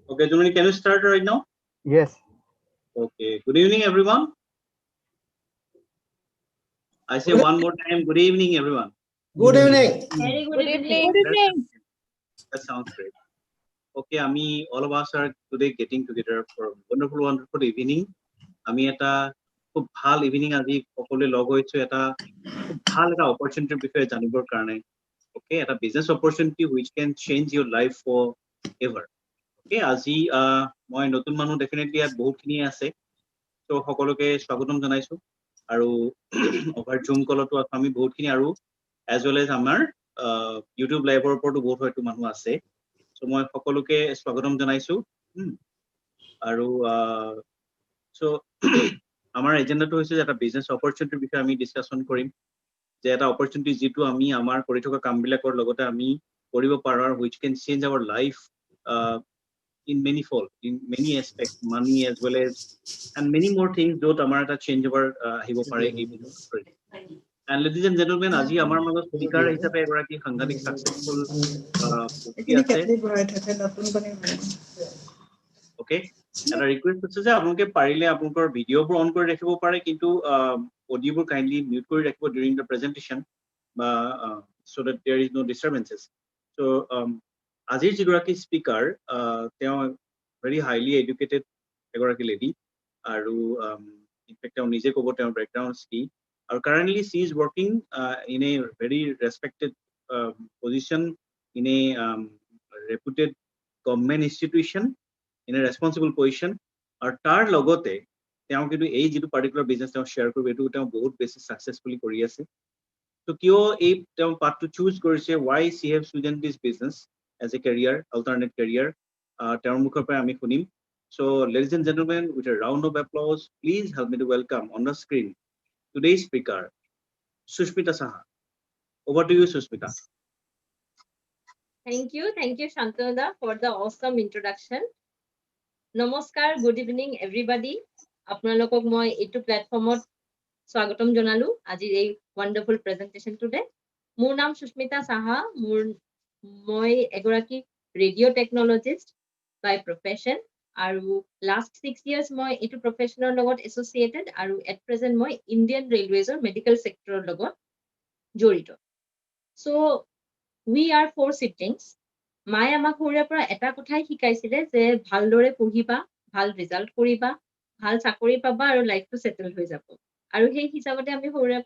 Okay, Jumani, can you start right now? Yes. Okay. Good evening, everyone. I say one more time. Good evening, everyone. Good evening. Very Good evening. Good evening. That sounds great. Okay, all of us are today getting together for a wonderful evening. আমি এটা খুব ভাল evening আজি সকলোৱে লগ হৈছো এটা খুব ভাল এটা অপৰচুনিটিৰ বিষয়ে জানিবৰ কাৰণে ওকে এটা business opportunity which can change your life forever okay আজি মই নতুন মানুহ ডেফিনেটলি ইয়াত বহুতখিনি আছে তো সকলোকে স্বাগতম জনাইছো আৰু অভাৰ জুম কলতো আমি বহুতখিনি আৰু এজ ৱেল এজ আমাৰ ইউটিউব লাইভৰ ওপৰতো বহুত হয়তো মানুহ আছে সো মই সকলোকে স্বাগতম জনাইছো আৰু সো আমাৰ এজেন্ডাটো হৈছে যে এটা বিজনেস অপৰচুনিটিৰ বিষয়ে আমি ডিসকাশন কৰিম যে এটা অপৰচুনিটি যেটো আমি আমাৰ কৰি থকা কামবিলাকৰ লগতে আমি কৰিব পাৰাৰ which can change our life in many aspects money as well as and many more things য'ত আমাৰ এটা চেঞ্জ over আহিব পাৰে এই বিষয়ে and ladies and gentlemen আজি আমাৰ মাজত স্পিকাৰ হিচাপে এগৰাকী সাংঘাতিক সাকসেসফুল ওকে এটা ৰিকুৱেষ্ট আছে যে আপোনালোকে পাৰিলে আপোনালোকৰ ভিডিঅ'বোৰ অন কৰি ৰাখিব পাৰে কিন্তু অডিঅ'বোৰ কাইন্ডলি মিউট কৰি ৰাখিব during the presentation বা so that there is no disturbances so আজিৰ যিগৰাকী স্পিকাৰ তেওঁ very highly educated এগৰাকী লেডি আৰু ইনফেক্ট তেওঁ নিজে ক'ব তেওঁৰ বেকগ্ৰাউণ্ড কি আৰু currently she is working in a very respected position in a reputed government institution in a responsible position আৰু তাৰ লগতে তেওঁ কিন্তু এই যেটো পাৰ্টিকুলাৰ বিজনেস তেওঁ শেয়াৰ কৰিব এটো তেওঁ বহুত বেছি সাকসেসফুলি কৰি আছে তো কিয় এই তেওঁ পাথটো চুজ কৰিছে why she have chosen this business as a career alternate career তেওঁৰ মুখৰ পৰা আমি শুনিম so ladies and gentlemen with a round of applause please help me to welcome on the screen today's speaker Sushmita Saha over to you Sushmita Thank you Shantanu for the awesome introduction. Namaskar, good evening everybody. আপোনালোকক মই এইটো প্ল্যাটফৰ্মত স্বাগতম জনালো আজি এই ওয়ান্ডাৰফুল presentation today মোৰ নাম সুস্মিতা সাহা মই এগৰাকী ৰেডিও টেকনলজিষ্ট বাই প্ৰফেশন আৰু লাষ্ট 6 ইয়াৰ্স মই এইটো প্ৰফেশনৰ লগত এসোসিয়েটেড আৰু এট প্ৰেজেন্ট মই ইন্ডিয়ান ৰেলৱেজৰ মেডিকেল সেক্টৰৰ লগত জড়িত so we are four siblings মায়ে আমাক সৰুৰে পৰা এটা কথাই শিকাইছিলে যে ভালদৰে পঢ়িবা ভাল ৰিজাল্ট কৰিবা ভাল চাকৰি পাবা আৰু লাইফটো সেটেল হৈ যাব আৰু সেই হিচাপতে আমি সৰুৰে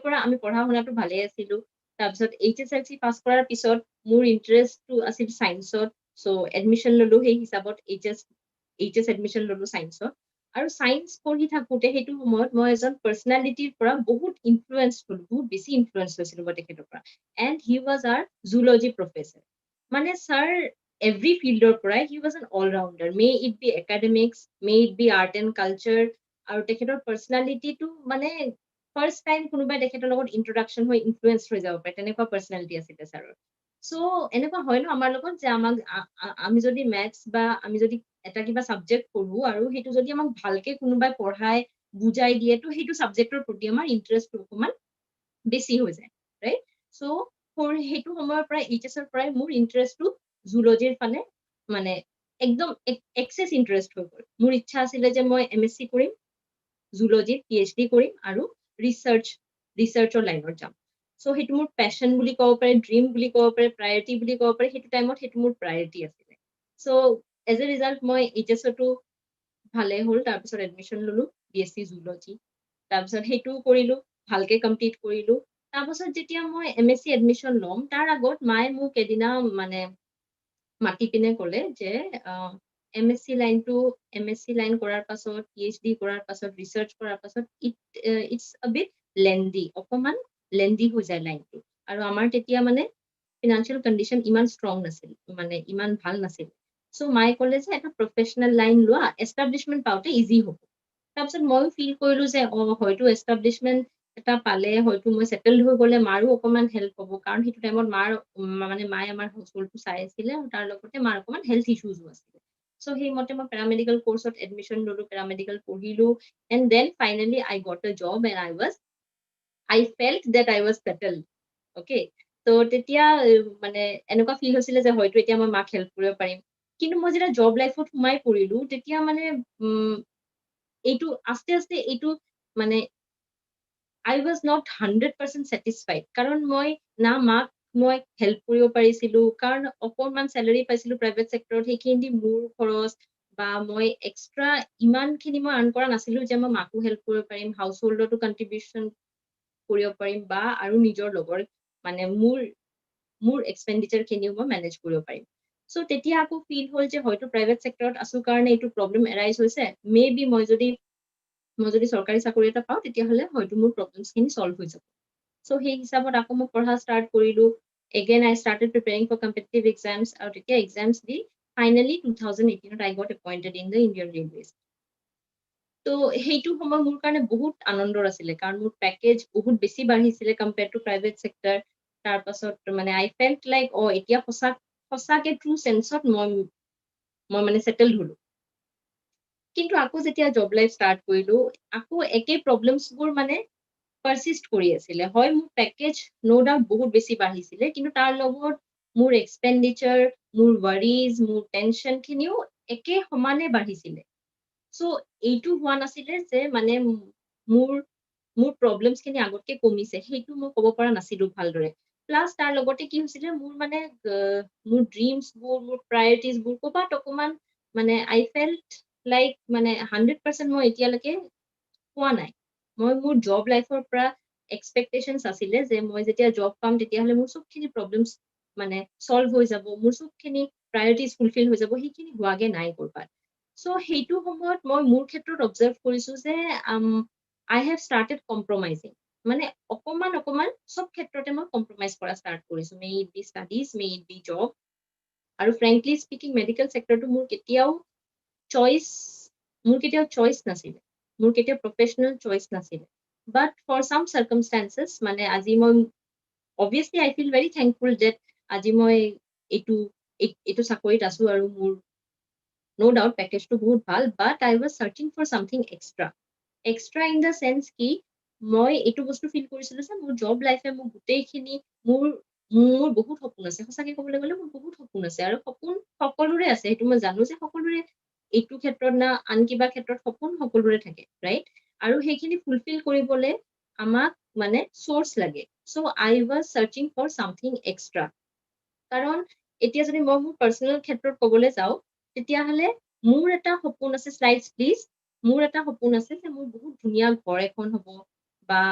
পৰা আমি পঢ়া শুনাটো ভালে আছিলো তাৰপিছত HSLC পাস কৰাৰ পিছত মোৰ ইন্টাৰেষ্টটো আছিল সায়েন্সত সো এডমিশন ললো সেই হিচাপত HS এডমিশন ললো সায়েন্সত আৰু সায়েন্স পঢ়ি থাকোতে হেতু সময়ত মই এজন পাৰ্সনালিটিৰ পৰা বহুত ইনফ্লুয়েন্সফুল বহুত বেছি ইনফ্লুয়েন্স হৈছিল মই তেখেতৰ পৰা and he was our zoology professor মানে স্যাৰ every fielder পৰা he was an all rounder may it be academics may it be art and culture আৰু তেখেতৰ পাৰ্সনালিটি টো মানে ফাৰ্স্ট টাইম কোনোবাই তেখেতৰ লগত ইন্ট্ৰোডাকশন হৈ ইনফ্লুয়েন্স হৈ যাব পাৰে তেনেকুৱা পাৰ্সনালিটি আছিল স্যাৰৰ সো এনেকুৱা হয় ন আমাৰ লগত যে আমাক আমি যদি ম্যাথছ বা আমি যদি এটা কিবা সাবজেক্ট পঢ়ো আৰু হেতু যদি আমাক ভালকে কোনোবাই পঢ়ায় বুজাই দিয়ে তো হেতু সাবজেক্টৰ প্ৰতি আমাৰ ইন্টাৰেষ্টটো অকমান বেছি হৈ যায় ৰাইট সো ফৰ হেতু সময়ৰ পৰা এইচএছৰ পৰা মোৰ ইন্টাৰেষ্টটো জুলজিৰ ফালে মানে একদম এক্সেস ইন্টাৰেষ্ট হৈ গ'ল মোৰ ইচ্ছা আছিল যে মই এমএসসি কৰিম জুলজি পিএইচডি কৰিম আৰু ৰিসাৰ্চৰ লাইনত যাম সো হেতু মোৰ প্যাশন বুলি ক'ব পাৰে ড্ৰিম বুলি ক'ব পাৰে প্ৰায়োৰিটি বুলি ক'ব পাৰে হেতু টাইমত হেতু মোৰ প্ৰায়োৰিটি আছিল সো এজ এ ৰিজাল্ট মই এইচএছটো ভালে হ'ল তাৰ পিছত এডমিশন ললো বিএসসি জুলজি তাৰ পিছত হেতু কৰিলো ভালকে কমপ্লিট কৰিলো তাৰ পিছত যেতিয়া মই এমএসসি এডমিশন লম তাৰ আগত মায়ে মোক এদিনা মানে মাতি পিনে ক'লে যে এমএসসি লাইন কৰাৰ পাছত পিএইচডি কৰাৰ পাছত ৰিসাৰ্চ কৰাৰ পাছত ইটস আ বিট লেন্দি অকমান লেন্দি হৈ যায় লাইনটো আৰু আমাৰ তেতিয়া মানে ফিনান্সিয়াল কন্ডিশন ইমান ষ্ট্ৰং নাছিল মানে ইমান ভাল নাছিল সো মাই ক'লে যে এটা প্ৰফেশনাল লাইন লোৱা এস্টাব্লিশমেন্ট পাওতে ইজি হ'ব তাৰপিছত মই ফিল কৰিলো যে হয়তো এস্টাব্লিশমেন্ট এটা পালে হয়তো মই সেটেলড হৈ গলে মাৰো অকমান হেল্প হ'ব কাৰণ হেতু টাইমত মানে মায়ে আমাৰ হাউসহোল্ডটো চাই আছিল আৰু তাৰ লগতে মাৰ অকমান হেল্থ ইস্যুজ আছিল সো সেই মতে মই প্যাৰামেডিকেল কোৰ্সত এডমিশন ললো প্যাৰামেডিকেল পঢ়িলো and then finally I got a job and I felt that I was settled okay তো তেতিয়া মানে এনেকুৱা ফিল হৈছিলে যে হয়তো এতিয়া মই মাক হেল্প কৰিব পাৰিম কিন্তু মই যেতিয়া জব লাইফত সোমাই পৰিলো তেতিয়া মানে এইটো আস্তে আস্তে এইটো মানে I was not 100% satisfied কাৰণ মই না মাক মই হেল্প কৰিব পাৰিছিলো কাৰণ অকণমান চেলাৰী পাইছিলো প্ৰাইভেট চেক্টৰত সেইখিনি মোৰ খৰচ বা মই এক্সট্ৰা ইমানখিনি মই আৰ্ণ কৰা নাছিলো যে মই মাকো হেল্প কৰিব পাৰিম হাউচ হোল্ডতো কণ্ট্ৰিবিউশ্যন কৰিব পাৰিম বা আৰু নিজৰ লগৰ মানে মোৰ এক্সপেণ্ডিচাৰখিনিও মই মেনেজ কৰিব পাৰিম চ' তেতিয়া আকৌ ফিল হ'ল যে হয়তো প্ৰাইভেট চেক্টৰত আছো কাৰণে এইটো প্ৰব্লেম এৰাইজ হৈছে মে বি মই যদি চৰকাৰী চাকৰি এটা পাওঁ তেতিয়াহ'লে হয়তো মোৰ প্ৰব্লেমছখিনি চল্ভ হৈ যাব চ' সেই হিচাপত আকৌ মই পঢ়া ষ্টাৰ্ট কৰিলো again I started preparing for competitive exams আৰু তেতিয়া exams the finally 2018 I got appointed in the Indian Railways তো সেইটো সময় মোৰ কাৰণে বহুত আনন্দৰ আছিলে কাৰণ মোৰ পেকেজ বহুত বেছি বাঢ়িছিলে কম্পেয়াৰ টু প্ৰাইভেট চেক্টৰ তাৰ পাছত মানে I felt like এতিয়া সঁচাকে ট্ৰু সেন্সত মই মানে সেটেলড হলো কিন্তু আকৌ যেতিয়া জব লাইফ ষ্টাৰ্ট কৰিলো আকৌ একে প্ৰবলেমছবোৰ মানে পাৰসিষ্ট কৰি আছিলে হয় মোৰ পেকেজ নো ডাউট বহুত বেছি বাঢ়িছিলে কিন্তু তাৰ লগত মোৰ এক্সপেণ্ডিচাৰ মোৰ ৱাৰিজ মোৰ টেনচনখিনিও একে সমানে বাঢ়িছিলে চ' এইটো হোৱা নাছিলে যে মানে মোৰ প্ৰবলেমছখিনি আগতকে কমিছে সেইটো মই ক'ব পৰা নাছিলো ভালদৰে প্লাছ তাৰ লগতে কি হৈছিলে মোৰ মানে মোৰ ড্ৰিমছবোৰ মোৰ প্ৰায়ৰিটিজবোৰ ক'বাত অকণমান মানে I felt like মানে 100% মই এতিয়ালৈকে পোৱা নাই মই মোৰ জব লাইফৰ পৰা এক্সপেক্টেশনছ আছিলে যে মই যেতিয়া জব পাম তেতিয়াহ'লে মোৰ চবখিনি প্ৰবলেমছ মানে সলভ হৈ যাব মোৰ চবখিনি প্ৰায়ৰিটিজ ফুলফিল হৈ যাব সেইখিনি হোৱাগে নাই কৰবাত চ' সেইটো সময়ত মই মোৰ ক্ষেত্ৰত অবজাৰ্ভ কৰিছো যে I have started compromising মানে অকমান সব ক্ষেত্ৰতে মই কম্প্ৰমাইজ কৰা ষ্টাৰ্ট কৰিছো may it be studies may it be job আৰু ফ্ৰেংকলি স্পিকিং মেডিকেল চেক্টৰটো মোৰ কেতিয়াও চইচ নাছিলে মোৰ কেতিয়াও প্ৰফেশনেল চইচ নাছিলে বাট ফৰ সাম সাৰ্কামস্টেন্সেছ মানে আজি মই obviously I feel very thankful that আজি মই এইটো চাকৰিত আছো আৰু মোৰ no doubt পেকেজটো বহুত ভাল but I was searching for something extra in the sense কি মই এইটো বস্তু ফিল কৰিছিলো যে মোৰ জব লাইফে মোক গোটেইখিনি মোৰ বহুত সপোন আছে সঁচাকে ক'বলৈ গ'লে মোৰ বহুত সপোন আছে আৰু সপোন সকলোৰে আছে সেইটো মই জানো যে সকলোৰে এইটো ক্ষেত্ৰত না আন কিবা ক্ষেত্ৰত সপোন সকলোৰে থাকে ৰাইট আৰু সেইখিনি ফুলফিল কৰিবলৈ আমাক মানে সোৰ্স লাগে so I was searching for something extra কাৰণ এতিয়া যদি মই মোৰ পাৰ্সোনাল ক্ষেত্ৰত ক'বলৈ যাওঁ তেতিয়াহ'লে মোৰ এটা সপোন আছে স্লাইডছ প্লিজ মোৰ এটা সপোন আছে যে মোৰ বহুত ধুনীয়া ঘৰ এখন হ'ব বা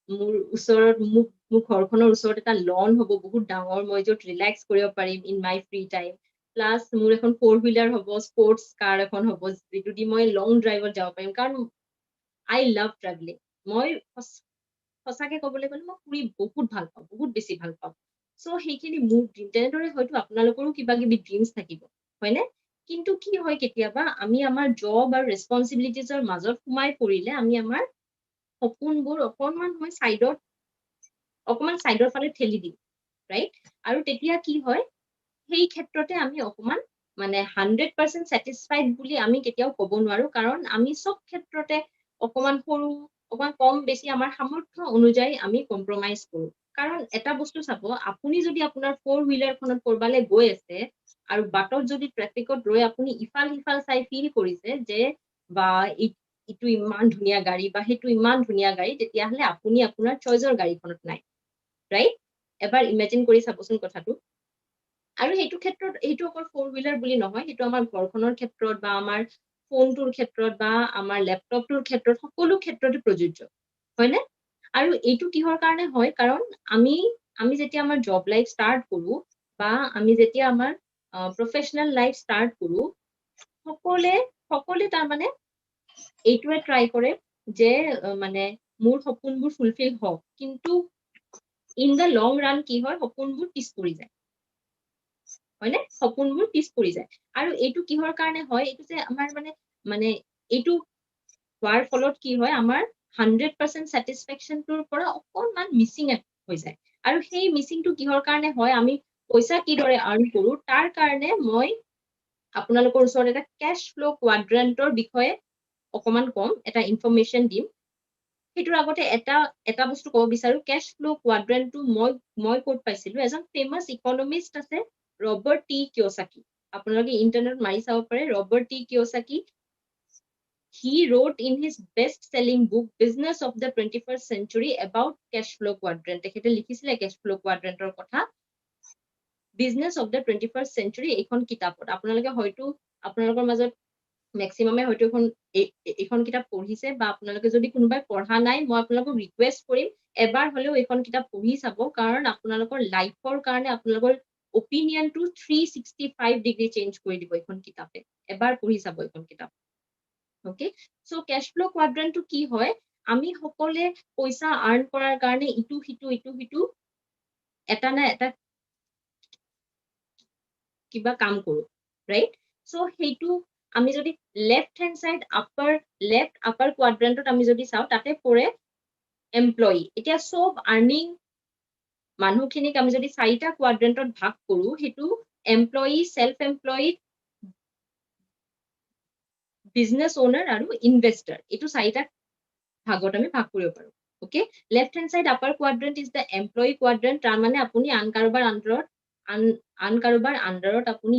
মোৰ ওচৰত মোৰ ঘৰখনৰ ওচৰত এটা লন হ'ব বহুত ডাঙৰ মই য'ত ৰিলেক্স কৰিব পাৰিম in my free time plus মোৰ এখন 4-wheeler হ'ব স্পৰ্টছ কাৰ এখন হ'ব যিটো দি মই লং ড্ৰাইভত যাব পাৰিম কাৰণ I love traveling মই সঁচাকে ক'বলৈ গ'লে মই ফুৰি বহুত ভাল পাওঁ বহুত বেছি ভাল পাওঁ চ' সেইখিনি মোৰ ড্ৰিম তেনেদৰে হয়তো আপোনালোকৰো কিবা কিবি ড্ৰিমছ থাকিব হয়নে কিন্তু কি হয় কেতিয়াবা আমি আমাৰ জব আৰু ৰেসপন্সিবিলিটিজৰ মাজত সোমাই পৰিলে আমি আমাৰ সপোনবোৰ অকণমান সাইডৰ ফালে ঠেলি দিওঁ ৰাইট আৰু তেতিয়া কি হয় সেই ক্ষেত্ৰতে আমি অকণমান মানে 100% satisfied বুলি আমি কেতিয়াও ক'ব নোৱাৰো কাৰণ আমি সব ক্ষেত্ৰতে অকণমান সৰু অকণমান কম বেছি আমাৰ সামৰ্থ্য অনুযায়ী আমি কম্প্ৰমাইজ কৰো কাৰণ এটা বস্তু চাব আপুনি যদি আপোনাৰ 4-wheeler খনত কৰবালে গৈ আছে আৰু বাটত যদি ট্ৰাফিকত ৰৈ আপুনি ইফাল সিফাল চাই ফিল কৰিছে যে বা ইটো ইমান ধুনীয়া গাড়ী বা সেইটো ইমান ধুনীয়া গাড়ী তেতিয়াহ'লে আপুনি আপোনাৰ চইচৰ গাড়ীখনত নাই ৰাইট এবাৰ ইমেজিন কৰি চাবচোন কথাটো আৰু সেইটো ক্ষেত্ৰত এইটো অকল 4-wheeler বুলি নহয় সেইটো আমাৰ ঘৰখনৰ ক্ষেত্ৰত বা আমাৰ ফোনটোৰ ক্ষেত্ৰত বা আমাৰ ল্যাপটপটোৰ ক্ষেত্ৰত সকলো ক্ষেত্ৰতে প্ৰযোজ্য হয়নে আৰু এইটো কিহৰ কাৰণে হয় কাৰণ আমি যেতিয়া আমাৰ জব লাইফ ষ্টাৰ্ট কৰো বা আমি যেতিয়া আমাৰ প্ৰফেশনাল লাইফ ষ্টাৰ্ট কৰো সকলে তাৰ মানে এইটোৱে ট্ৰাই কৰে যে মানে মোৰ সপোনবোৰ ফুলফিল হওক কিন্তু ইন দ্য লং ৰান কি হয় সপোনবোৰ পিছ পৰি যায় হয়নে সপোনবোৰ পিছ পৰি যায় আৰু এইটো কিহৰ কাৰণে হয় এইটো যে আমাৰ মানে এইটো হোৱাৰ ফলত কি হয় আমাৰ 100% satisfactionটোৰ পৰা অকণমান মিছিং হৈ যায় আৰু সেই মিছিংটো কিহৰ কাৰণে হয় আমি পইচা কিদৰে আৰ্ন কৰো তাৰ কাৰণে মই আপোনালোকৰ ওচৰত এটা কেশ ফ্লো কোৱাড্ৰেন্টৰ বিষয়ে অকমান কম এটা ইনফৰমেশন দিম সেইটোৰ আগতে এটা বস্তু ক'ব বিচাৰো কেশ ফ্লো কোৱাড্ৰেণ্টটো মই ক'ত পাইছিলো এজন ফেমাছ ইকনমিষ্ট আছে ৰবাৰ্ট টি কিয়সাকি আপোনালোকে ইন্টাৰনেট মাৰি চাব পাৰে Robert T Kiyosaki he wrote in his best-selling book Business of the 21st Century about cash flow quadrant তেখেতে লিখিছিলে cash flow quadrantৰ কথা Business of the 21st Century এইখন কিতাপত আপোনালোকে হয়তো আপোনালোকৰ মাজত মেক্সিমামে হয়তো এইখন কিতাপ পঢ়িছে বা আপোনালোকে যদি কোনোবাই পঢ়া নাই মই আপোনালোকক ৰিকুৱেষ্ট কৰিম এবাৰ হলেও এইখন কিতাপ পঢ়ি চাব কাৰণ আপোনালোকৰ লাইফৰ কাৰণে আপোনালোকৰ অপিনিয়নটো 365 ডিগ্ৰী চেঞ্জ কৰি দিব এইখন কিতাপে এবাৰ পঢ়ি চাব এইখন কিতাপ Okay, so cash flow quadrant to কি হয় আমি সকলে পইচা আৰ্ন কৰাৰ কাৰণে ইটো এটা না এটা কিবা কাম কৰো right so সেইটো আমি যদি left hand side left upper quadrant আমি যদি চাও তাতে পৰে এমপ্লয়ি এতিয়া সব আৰ্নিং মানুহখিনিক আমি যদি চাৰিটা কোৱাড্ৰেন্টত ভাগ কৰো হেতু employee self employee business owner আৰু investor এটো চাৰিটা ভাগত আমি ভাগ কৰিব পাৰো okay left hand side upper quadrant is the employee quadrant তাৰ মানে আপুনি আন কাৰোবাৰ আন্ডাৰত আপুনি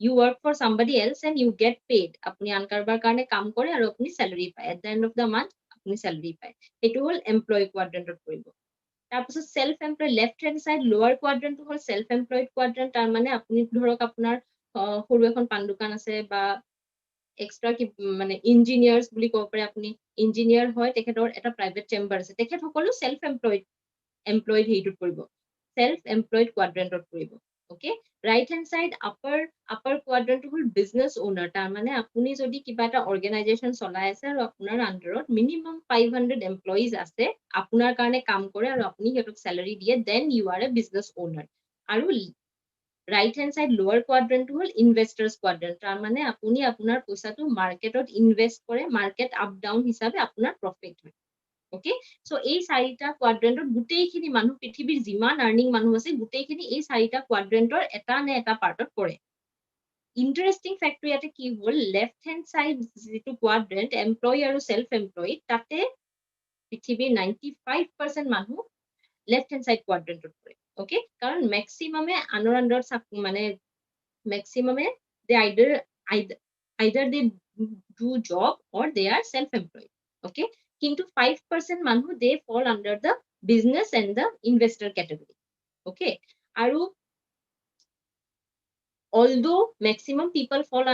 you work for somebody else and you get paid আপুনি আন কাৰোবাৰ কাৰণে কাম কৰে আৰু আপুনি salary পায় at the end of the month আপুনি salary পায় এটো হল employee quadrantত পৰিব তাৰপিছত self employed left hand side lower quadrant হল self employed quadrant তাৰ মানে আপুনি ধৰক আপোনাৰ সৰু এখন পান দোকান আছে বা এক্সট্ৰা কি মানে ইঞ্জিনিয়াৰ্স বুলি ক'ব পাৰে আপুনি ইঞ্জিনিয়াৰ হয় তেখেতৰ এটা প্ৰাইভেট চেম্বাৰ আছে তেখেত সকলো সেলফ এমপ্লয়েড হেইটোত পৰিব সেলফ এমপ্লয়েড কোৱাড্ৰেন্টত পৰিব okay right hand side upper quadrant হল বিজনেস ওনাৰ তাৰ মানে আপুনি যদি কিবা এটা অৰ্গানাইজেচন চলাই আছে আৰু আপোনাৰ আন্ডাৰত মিনিমাম 500 এমপ্লয়িজ আছে আপোনাৰ কাৰণে কাম কৰে আৰু আপুনি হেতক স্যালাৰি দিয়ে then you are a business owner আৰু right hand side lower quadrant to hol investors quadrant tar mane apuni apunar paisa tu market ot invest kore market up down hisabe apunar profit hoy okay so ei sarita quadrant ot gutei khini manu prithibir jiman earning manu ase gutei khini ei sarita quadrant or eta ne eta part ot pore interesting fact yate ki hol left hand side jitu quadrant employee aru self employed tate prithibir 95% manu left hand side quadrant ot pore okay karon maximum e anor under mane maximum e they either they do job or they are self employed okay kintu 5% manhu they fall under the business and the investor category okay aru although maximum people fall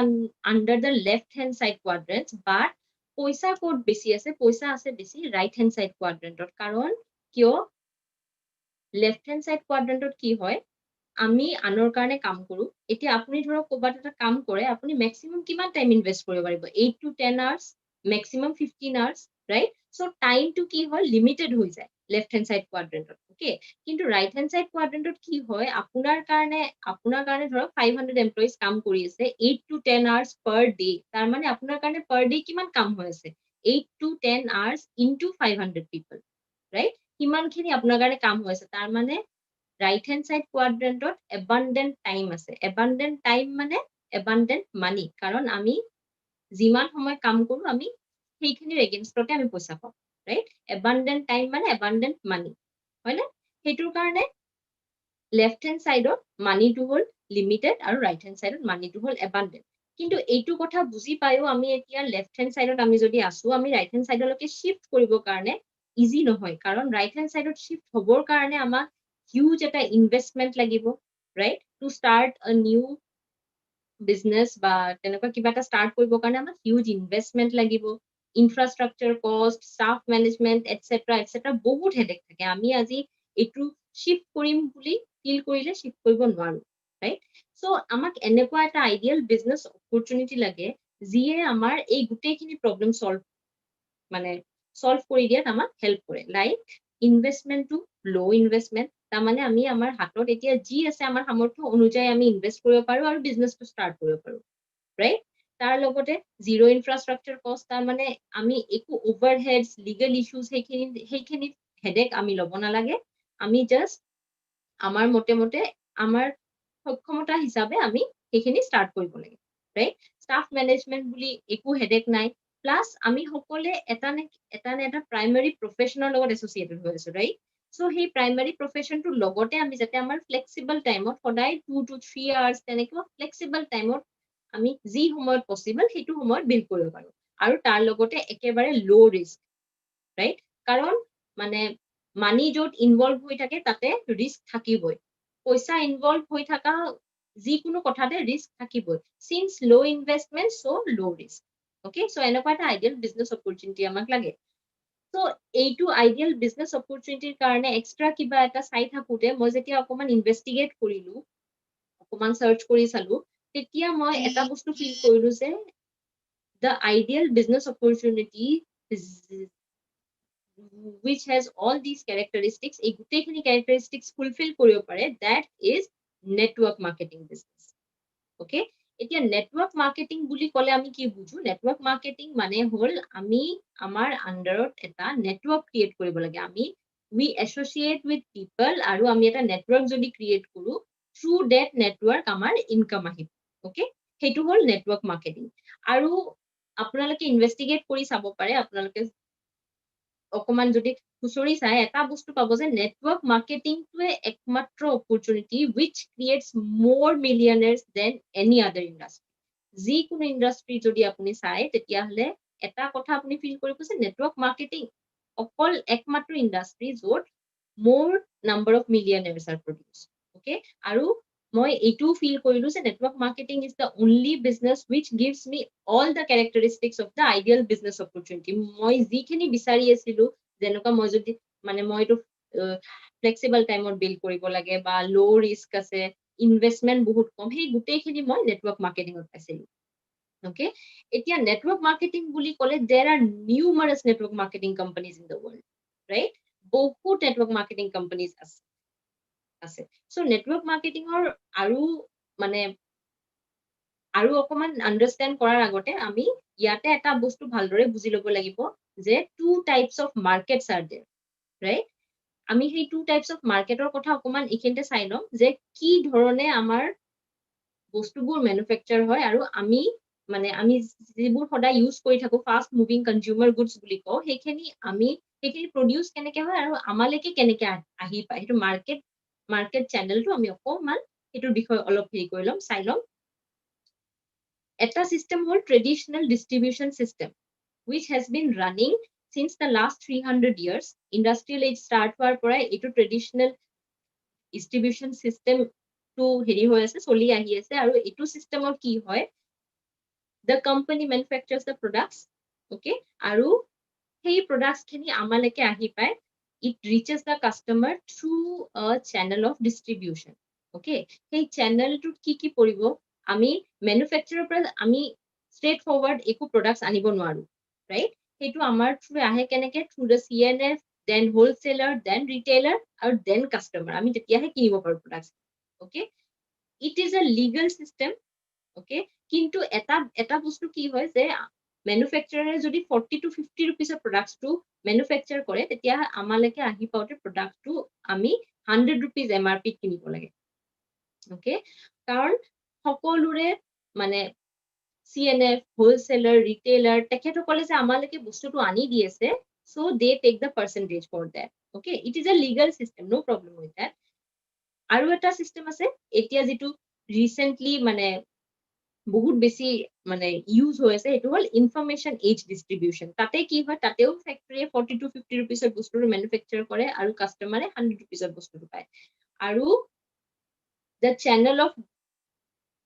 under the left hand side quadrants but poisa code besi ase poisa ase besi right hand side quadrant ot karon kyo left hand side quadrant ot ki hoy আমি আনৰ কাৰণে কাম কৰো এতিয়া আপুনি ধৰক কোবাত এটা কাম কৰে আপুনি ম্যাক্সিমাম কিমান টাইম ইনভেস্ট কৰিব পাৰিব 8 to 10 hours maximum 15 hours right so time to কি হয় লিমিটেড হৈ যায় left hand side quadrant okay কিন্তু right hand side quadrant কি হয় আপোনাৰ কাৰণে ধৰক 500 এমপ্লয়িজ কাম কৰি আছে 8 to 10 hours per day তাৰ মানে আপোনাৰ কাৰণে per day কিমান কাম হৈ আছে 8 to 10 hours into 500 people right কিমানখিনি আপোনাৰ কাৰণে কাম হৈ আছে তাৰ মানে right hand side quadrant ot abundant time ase abundant time mane abundant money karon ami jiman homoy kam koru ami heikhinir against ote ami poisa pao right abundant time mane abundant money hoy na hetur karone left hand side ot money to hol limited aru right hand side ot money to hol abundant কিন্তু এইটো কথা বুজি পায়ো আমি এতিয়া left hand side ot আমি যদি আসু আমি right hand side লকে shift কৰিবৰ কাৰণে ইজি নহয় কাৰণ right hand side ot shift হবৰ কাৰণে আমাক huge eta investment lagibo right to start a new business ba tenaka kiba ta start koribo karone amar huge investment lagibo infrastructure cost staff management etc bahut headache thake ami aji etu shift korim buli feel korile shift koribo nwaru right so amak enekwa eta ideal business opportunity lage jiye amar ei gutei khini problem solve kori diat amak help kore like investment to low investment তাৰ মানে আমি আমাৰ হাতত এতিয়া G আছে আমাৰ সামৰ্থ্য অনুযায়ী আমি ইনভেস্ট কৰিব পাৰো আৰু বিজনেসটো স্টাৰ্ট কৰিব পাৰো ৰাইট তাৰ লগতে জিৰো ইনফ্ৰাষ্ট্ৰাকচাৰ কষ্ট তাৰ মানে আমি একো ওভাৰহেডস লিগ্যাল ইস্যুস হেইখিনি হেডেক আমি লব নালাগে আমি জাস্ট আমাৰ মতে আমাৰ সক্ষমতা হিচাপে আমি হেইখিনি স্টাৰ্ট কৰিব লাগে ৰাইট স্টাফ ম্যানেজমেন্ট বুলি একো হেডেক নাই প্লাছ আমি সকলে এটা প্ৰাইমাৰী প্ৰফেশ্যনৰ লগত এছ'চিয়েটেড হৈ আছো, ৰাইট? চ' সেই প্ৰাইমাৰী প্ৰফেশ্যনটোৰ লগতে আমি যাতে আমাৰ ফ্লেক্সিবল টাইমত সদায় 2 to 3 hours তেনেকুৱা ফ্লেক্সিবল টাইমত আমি যি সময়ত পচিবল সেইটো সময়ত বিল্ড কৰিব পাৰো, আৰু তাৰ লগতে একেবাৰে লো ৰিস্ক, ৰাইট? কাৰণ মানে মানি য'ত ইনভলভ হৈ থাকে তাতে ৰিস্ক থাকিবই, পইচা ইনভলভ হৈ থকা যিকোনো কথাতে ৰিস্ক থাকিবই। সিন্স লো ইনভেষ্টমেন্ট সো লো ৰিস্ক, ওকে? সো এনেকুৱা এটা আইডিয়েল বিজনেছ অপৰচুনিটি আমাক লাগে। সো এইটো আইডিয়েল বিজনেছ অপৰচুনিটিৰ কাৰণে এক্সট্ৰা কিবা এটা চাই থাকোতে মই যেতিয়া অকমান ইনভেষ্টিগেট কৰিলো, অকমান সাৰ্চ কৰি চালো, তেতিয়া মই এটা বস্তু ফিল কৰিলো যে the ideal business opportunity which has all these characteristics, এই গোটেইখিনি characteristics fulfill কৰিব পাৰে, that is network marketing business, okay? এতিয়া নেটৱৰ্ক মাৰ্কেটিং বুলি ক'লে আমি কি বুঝো? নেটৱৰ্ক মাৰ্কেটিং মানে হল আমি আমাৰ আন্ডাৰত এটা নেটৱৰ্ক ক্ৰিয়েট কৰিব লাগে। আমি we associate with people আৰু আমি এটা নেটৱৰ্ক যদি ক্ৰিয়েট কৰো, through that network আমাৰ ইনকাম আহিব, okay? সেইটো হল নেটৱৰ্ক মাৰ্কেটিং। আৰু আপোনালোকে ইনভেষ্টিগেট কৰি চাব পাৰে, আপোনালোকে অকমান যদি খুচৰি চাই এটা বস্তু পাব যে নেটৱৰ্ক মাৰ্কেটিংটোৱে একমাত্ৰ opportunity which creates more millionaires than any other industry। যিকোনো ইণ্ডাষ্ট্ৰি যদি আপুনি চাই তেতিয়াহ'লে এটা কথা আপুনি ফিল কৰিব যে নেটৱৰ্ক মাৰ্কেটিং অকল একমাত্ৰ ইণ্ডাষ্ট্ৰি য'ত more number of millionaires are produced, okay? আৰু মই এইটো ফিল কৰিলো যে network marketing is the only business which gives me all the characteristics of the ideal business opportunity। মই যিখিনি বিচাৰি আছিলো, যেনেকুৱা মই যদি মানে মই এইটো ফ্লেক্সিবল টাইমত বিল্ড কৰিব লাগে বা লো ৰিস্ক আছে, ইনভেষ্টমেন্ট বহুত কম, সেই গোটেইখিনি মই নেটৱৰ্ক মাৰ্কেটিঙত পাইছিলো, okay? এতিয়া নেটৱৰ্ক মাৰ্কেটিং বুলি ক'লে there are numerous network marketing companies in the world, right? বহুত নেটৱৰ্ক মাৰ্কেটিং কোম্পানীজ আছে। সো নেটৱৰ্ক মাৰ্কেটিঙৰ আৰু অকমান আন্ডাৰষ্টেণ্ড কৰাৰ আগতে আমি ইয়াতে এটা বস্তু ভালদৰে বুজি ল'ব লাগিব যে 2 types of markets are there, right? আমি সেই 2 types of marketৰ কথা অকমান এইখিনিতে চাই লম যে কি ধৰণে আমাৰ বস্তুবোৰ মেনুফেকচাৰ হয়, আৰু আমি যিবোৰ সদায় ইউজ কৰি থাকো ফাষ্ট মুভিং কনজিউমাৰ গুডছ বুলি কওঁ, সেইখিনি প্ৰডিউচ কেনেকে হয় আৰু আমালৈকে কেনেকে আহি পায়, সেইটো মাৰ্কেট চেনেলটো আমি অকমান সেইটোৰ বিষয়ে অলপ হেৰি কৰি ল'ম, চাই ল'ম। এটা system হ'ল traditional distribution system which has been running since the last 300 years। Industrial age start হোৱাৰ পৰাই এইটো traditional distribution system টো হেৰি হৈ আছে, চলি আহি আছে। আৰু এইটো চিষ্টেমত কি হয়, the company manufactures the products, okay? আৰু সেই products খিনি আমালৈকে আহি পায়, it reaches the customer through a channel of distribution, okay? সেই চেনেলটোত কি পৰিব, আমি মেনুফেকচাৰৰ পৰা আমি ষ্ট্ৰেট ফৰৱাৰ্ড একো প্ৰডাক্টছ আনিব নোৱাৰো, ৰাইট? সেইটো আমাৰ থ্ৰু আহে কেনেকে, through the CNF, then wholesaler, then retailer, আৰু দেন কাষ্টমাৰ। আমি তেতিয়াহে কিনিব পাৰো products, okay? It is a legal system, okay? কিন্তু এটা বস্তু কি হয় যে মেনুফেকচাৰে যদি 40 to 50 rupees প্ৰডাক্টছটো মেনুফেকচাৰ কৰে, তেতিয়া আমালৈকে আহি পাওঁতে প্ৰডাক্টটো আমি 100 rupees MRP কিনিব লাগে, ওকে? কাৰণ সকলোৰে মানে CNF, হোলচেলাৰ, ৰিটেইলাৰ, তেখেতসকলে যে আমালৈকে বস্তুটো আনি দি আছে, so they take the percentage for that, okay? It is a legal system, no problem with that। আৰু এটা চিষ্টেম আছে এতিয়া যিটো ৰিসেন্টলি মানে বহুত বেছি মানে ইউজ হৈ আছে, সেইটো হ'ল ইনফৰমেশন এজ ডিস্ট্ৰিবিউশন। তাতে কি হয়, তাতেও ফেক্টৰীয়ে 40 to 50 rupees বস্তুটো মেনুফেকচাৰ কৰে আৰু কাস্টমাৰে 100 rupees বস্তুটো পায়। আৰু the channel of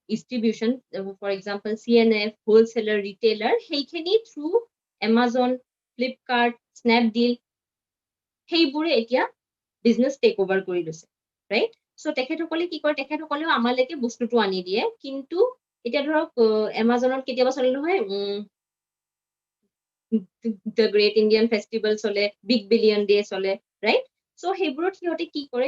distribution, for example CNF, wholesaler, retailer, সেইখিনি through Amazon, Flipkart, Snapdeal, সেইবোৰে এতিয়া বিজনেস টেক ওভাৰ কৰি লৈছে, ৰাইট? সো তেখেতসকলে কি কৰে, তেখেতসকলেও আমালৈকে বস্তুটো আনি দিয়ে, কিন্তু এতিয়া ধৰক এমাজনত কেতিয়াবা চলে নহয় the great Indian festival চলে, big billion day চলে, right? সো সেইবোৰত সিহঁতে কি কৰে,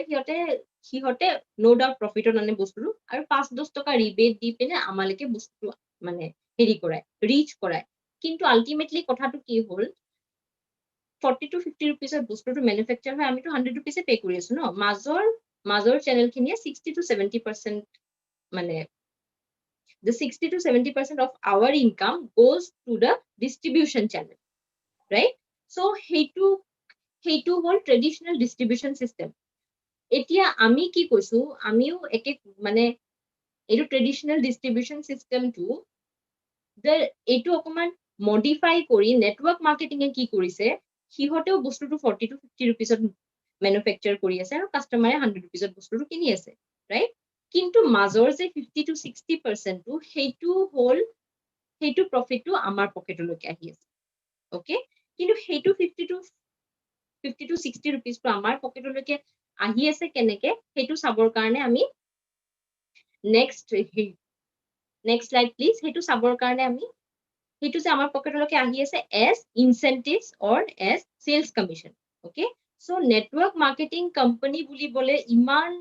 সিহঁতে no doubt প্ৰফিটত আনে বস্তুটো, আৰু 5-10 টকা ৰিবেট দি পিনে আমালৈকে বস্তুটো মানে হেৰি কৰায়, ৰিচ কৰায়। কিন্তু আলটিমেটলি কথাটো কি হ'ল, 40 to 50 rupees বস্তুটো মেনুফেকচাৰ হয়, আমিতো 100 rupees পে কৰি আছো ন। মাজৰ চেনেল খিনিয়ে 60 to 70% মানে the 60 to 70% of our income goes to the distribution channel, right? So সেইটো হ'ল traditional distribution system. এতিয়া আমি কি কৈছো, আমিও একে মানে এইটো traditional distribution system টো এইটো অকমান modify কৰি network marketing এ কি কৰিছে, সিহঁতেও বস্তুটো 40 to 50 rupees manufacture কৰি আছে আৰু কাস্টমাৰে 100 rupees বস্তুটো কিনি আছে, right? কিন্তু মাজৰ যে 50 to 60% টো সেইটো প্ৰফিটটো আমাৰ পকেটলৈকে আহি আছে, okay? কিন্তু সেইটো 50 to 60 rupees টো আমাৰ পকেটলৈকে আহি আছে কেনেকে, সেইটো চাবৰ কাৰণে আমি next slide please. সেইটো চাবৰ কাৰণে আমি সেইটো যে আমাৰ পকেটলৈকে আহি আছে as incentives or as sales commission, okay? So network marketing company বুলি বলে ইমান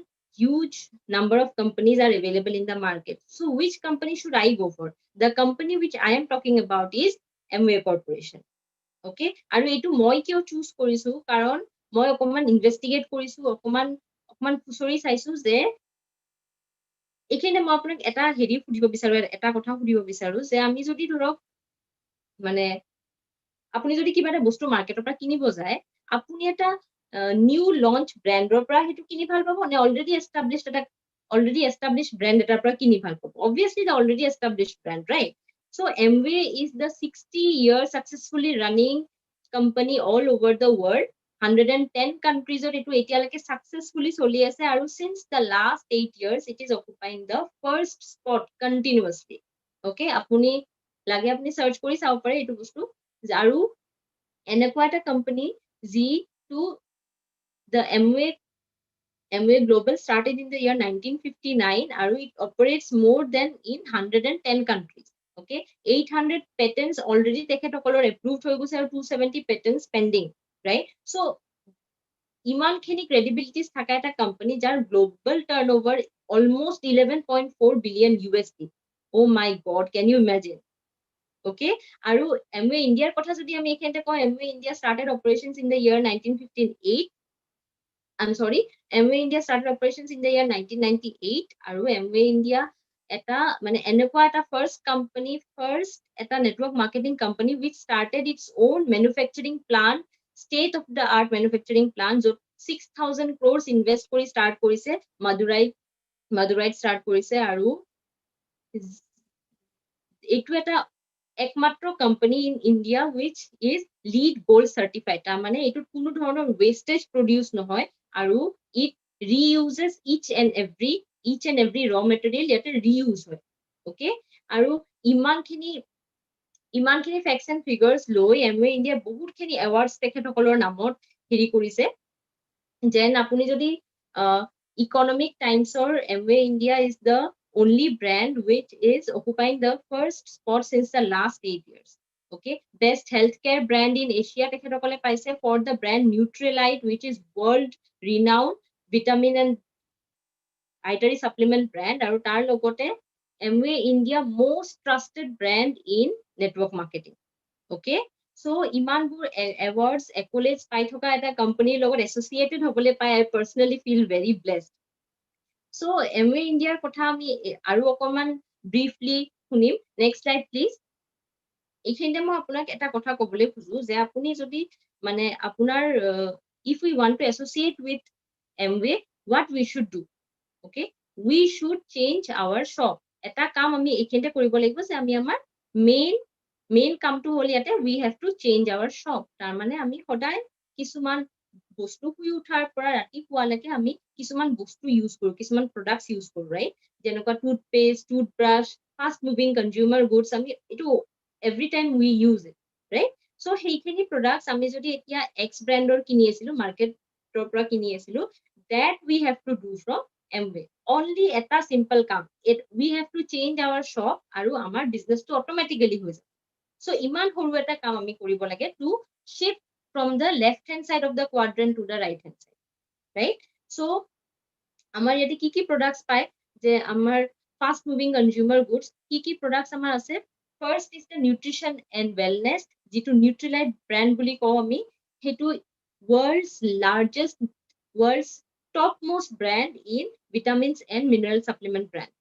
huge number of companies are available in the market. So which company should I go for? The company which I am talking about is Amway Corporation, okay? আৰু এইটো মই কিয় choose কৰিছো, কাৰণ মই অকমান ইনভেষ্টিগেট কৰিছো, অকমান খুচৰি চাইছো যে এইখানে মই আপোনাক এটা সুধিব বিচাৰো, এটা কথা সুধিব বিচাৰো যে আমি যদি ধৰক মানে আপুনি যদি কিবা এটা বস্তু মাৰ্কেটৰ পৰা কিনিব যায়, আপুনি এটা নিউ লঞ্চ ব্ৰেণ্ডৰ পৰা সেইটো কিনি ভাল পাব নে অলৰেডি এষ্টাব্লিছড ব্ৰেণ্ড এটাৰ পৰা কিনি ভাল পাব? Obviously the already established brand, right? So Amway is the 60-year successfully running company all over the world. 110 countries itu etialeke successfully choli ase, aru since the last 8 years it is occupying the first spot continuously, okay? Apuni lage apni search kori saw pare etu bostu, aru enekwa eta company ji to the Amway Global started in the year 1959 aru it operates more than in 110 countries, okay? 800 patents already tekhetokor approved hoi gose aru 270 patents pending, right? So iman khini credibilities thaka eta company jar global turnover almost 11.4 billion USD. Oh my god, can you imagine? Okay? Aru Amway India kotha jodi ami ekhente ko, Amway India started operations in the year 1958. I'm sorry, Amway India started operations in the year 1998. Aru Amway India eta mane enekwa eta first eta network marketing company which started its own manufacturing plant, state of the art manufacturing plant, jo 6,000 crores invest kori start korise, Madurai start korise. Aru etu eta ekmatro company in India which is LEED Gold certified. Ta mane etu kono dhoroner wastage produce nohoy, aru it reuses each and every raw material yate reuse hoy, okay? Aru iman khini facts and figures loi Amway India bahut khini awards tekhetokor namot heri korise. Jen apuni jodi Economic Times or Amway India is the only brand which is occupying the first spot since the last 8 years, okay? Best healthcare brand in Asia tekhetokole paise for the brand Nutrilite, which is world renowned vitamin and dietary supplement brand, aru tar logote Amway India most trusted brand in network marketing, okay? So iman bur awards accolades pai thoka eta company logot associated hobole pai, I personally feel very blessed. So Amway India kotha ami aru okoman briefly hunim. Next slide please. এইখিনিতে মই আপোনাক এটা কথা কবলৈ খুজো যে আপুনি যদি মানে আপোনাৰ if we want to associate with Amway, what we should do, okay? We should change our shop. এটা কাম আমি এইখিনিতে কৰিব লাগিব যে আমি আমাৰ main কামটো হল ইয়াতে we have to change our shop. তাৰ মানে আমি সদায় কিছুমান বস্তু শুই উঠাৰ পৰা ৰাতি শুৱালৈকে আমি কিছুমান বস্তু ইউজ কৰো, কিছুমান products ইউজ কৰো, right? যেনেকুৱা toothpaste, toothbrush, fast moving consumer goods, আমি এটো every time we use it, right? So heikhini products ami jodi etia X brandor kini asilu, market tor pora kini asilu, that we have to do from Amway. Only eta simple kam, we have to change our shop aru amar business to automatically hoy jabe. So iman horu eta kam ami koribo lage to shift from the left hand side of the quadrant to the right hand side, right? So amar yate ki products pai, je amar fast moving consumer goods ki products amar ase. First is the nutrition and wellness, jitu Nutrilite brand buli ko ami, hetu world's topmost brand in vitamins and mineral supplement brand,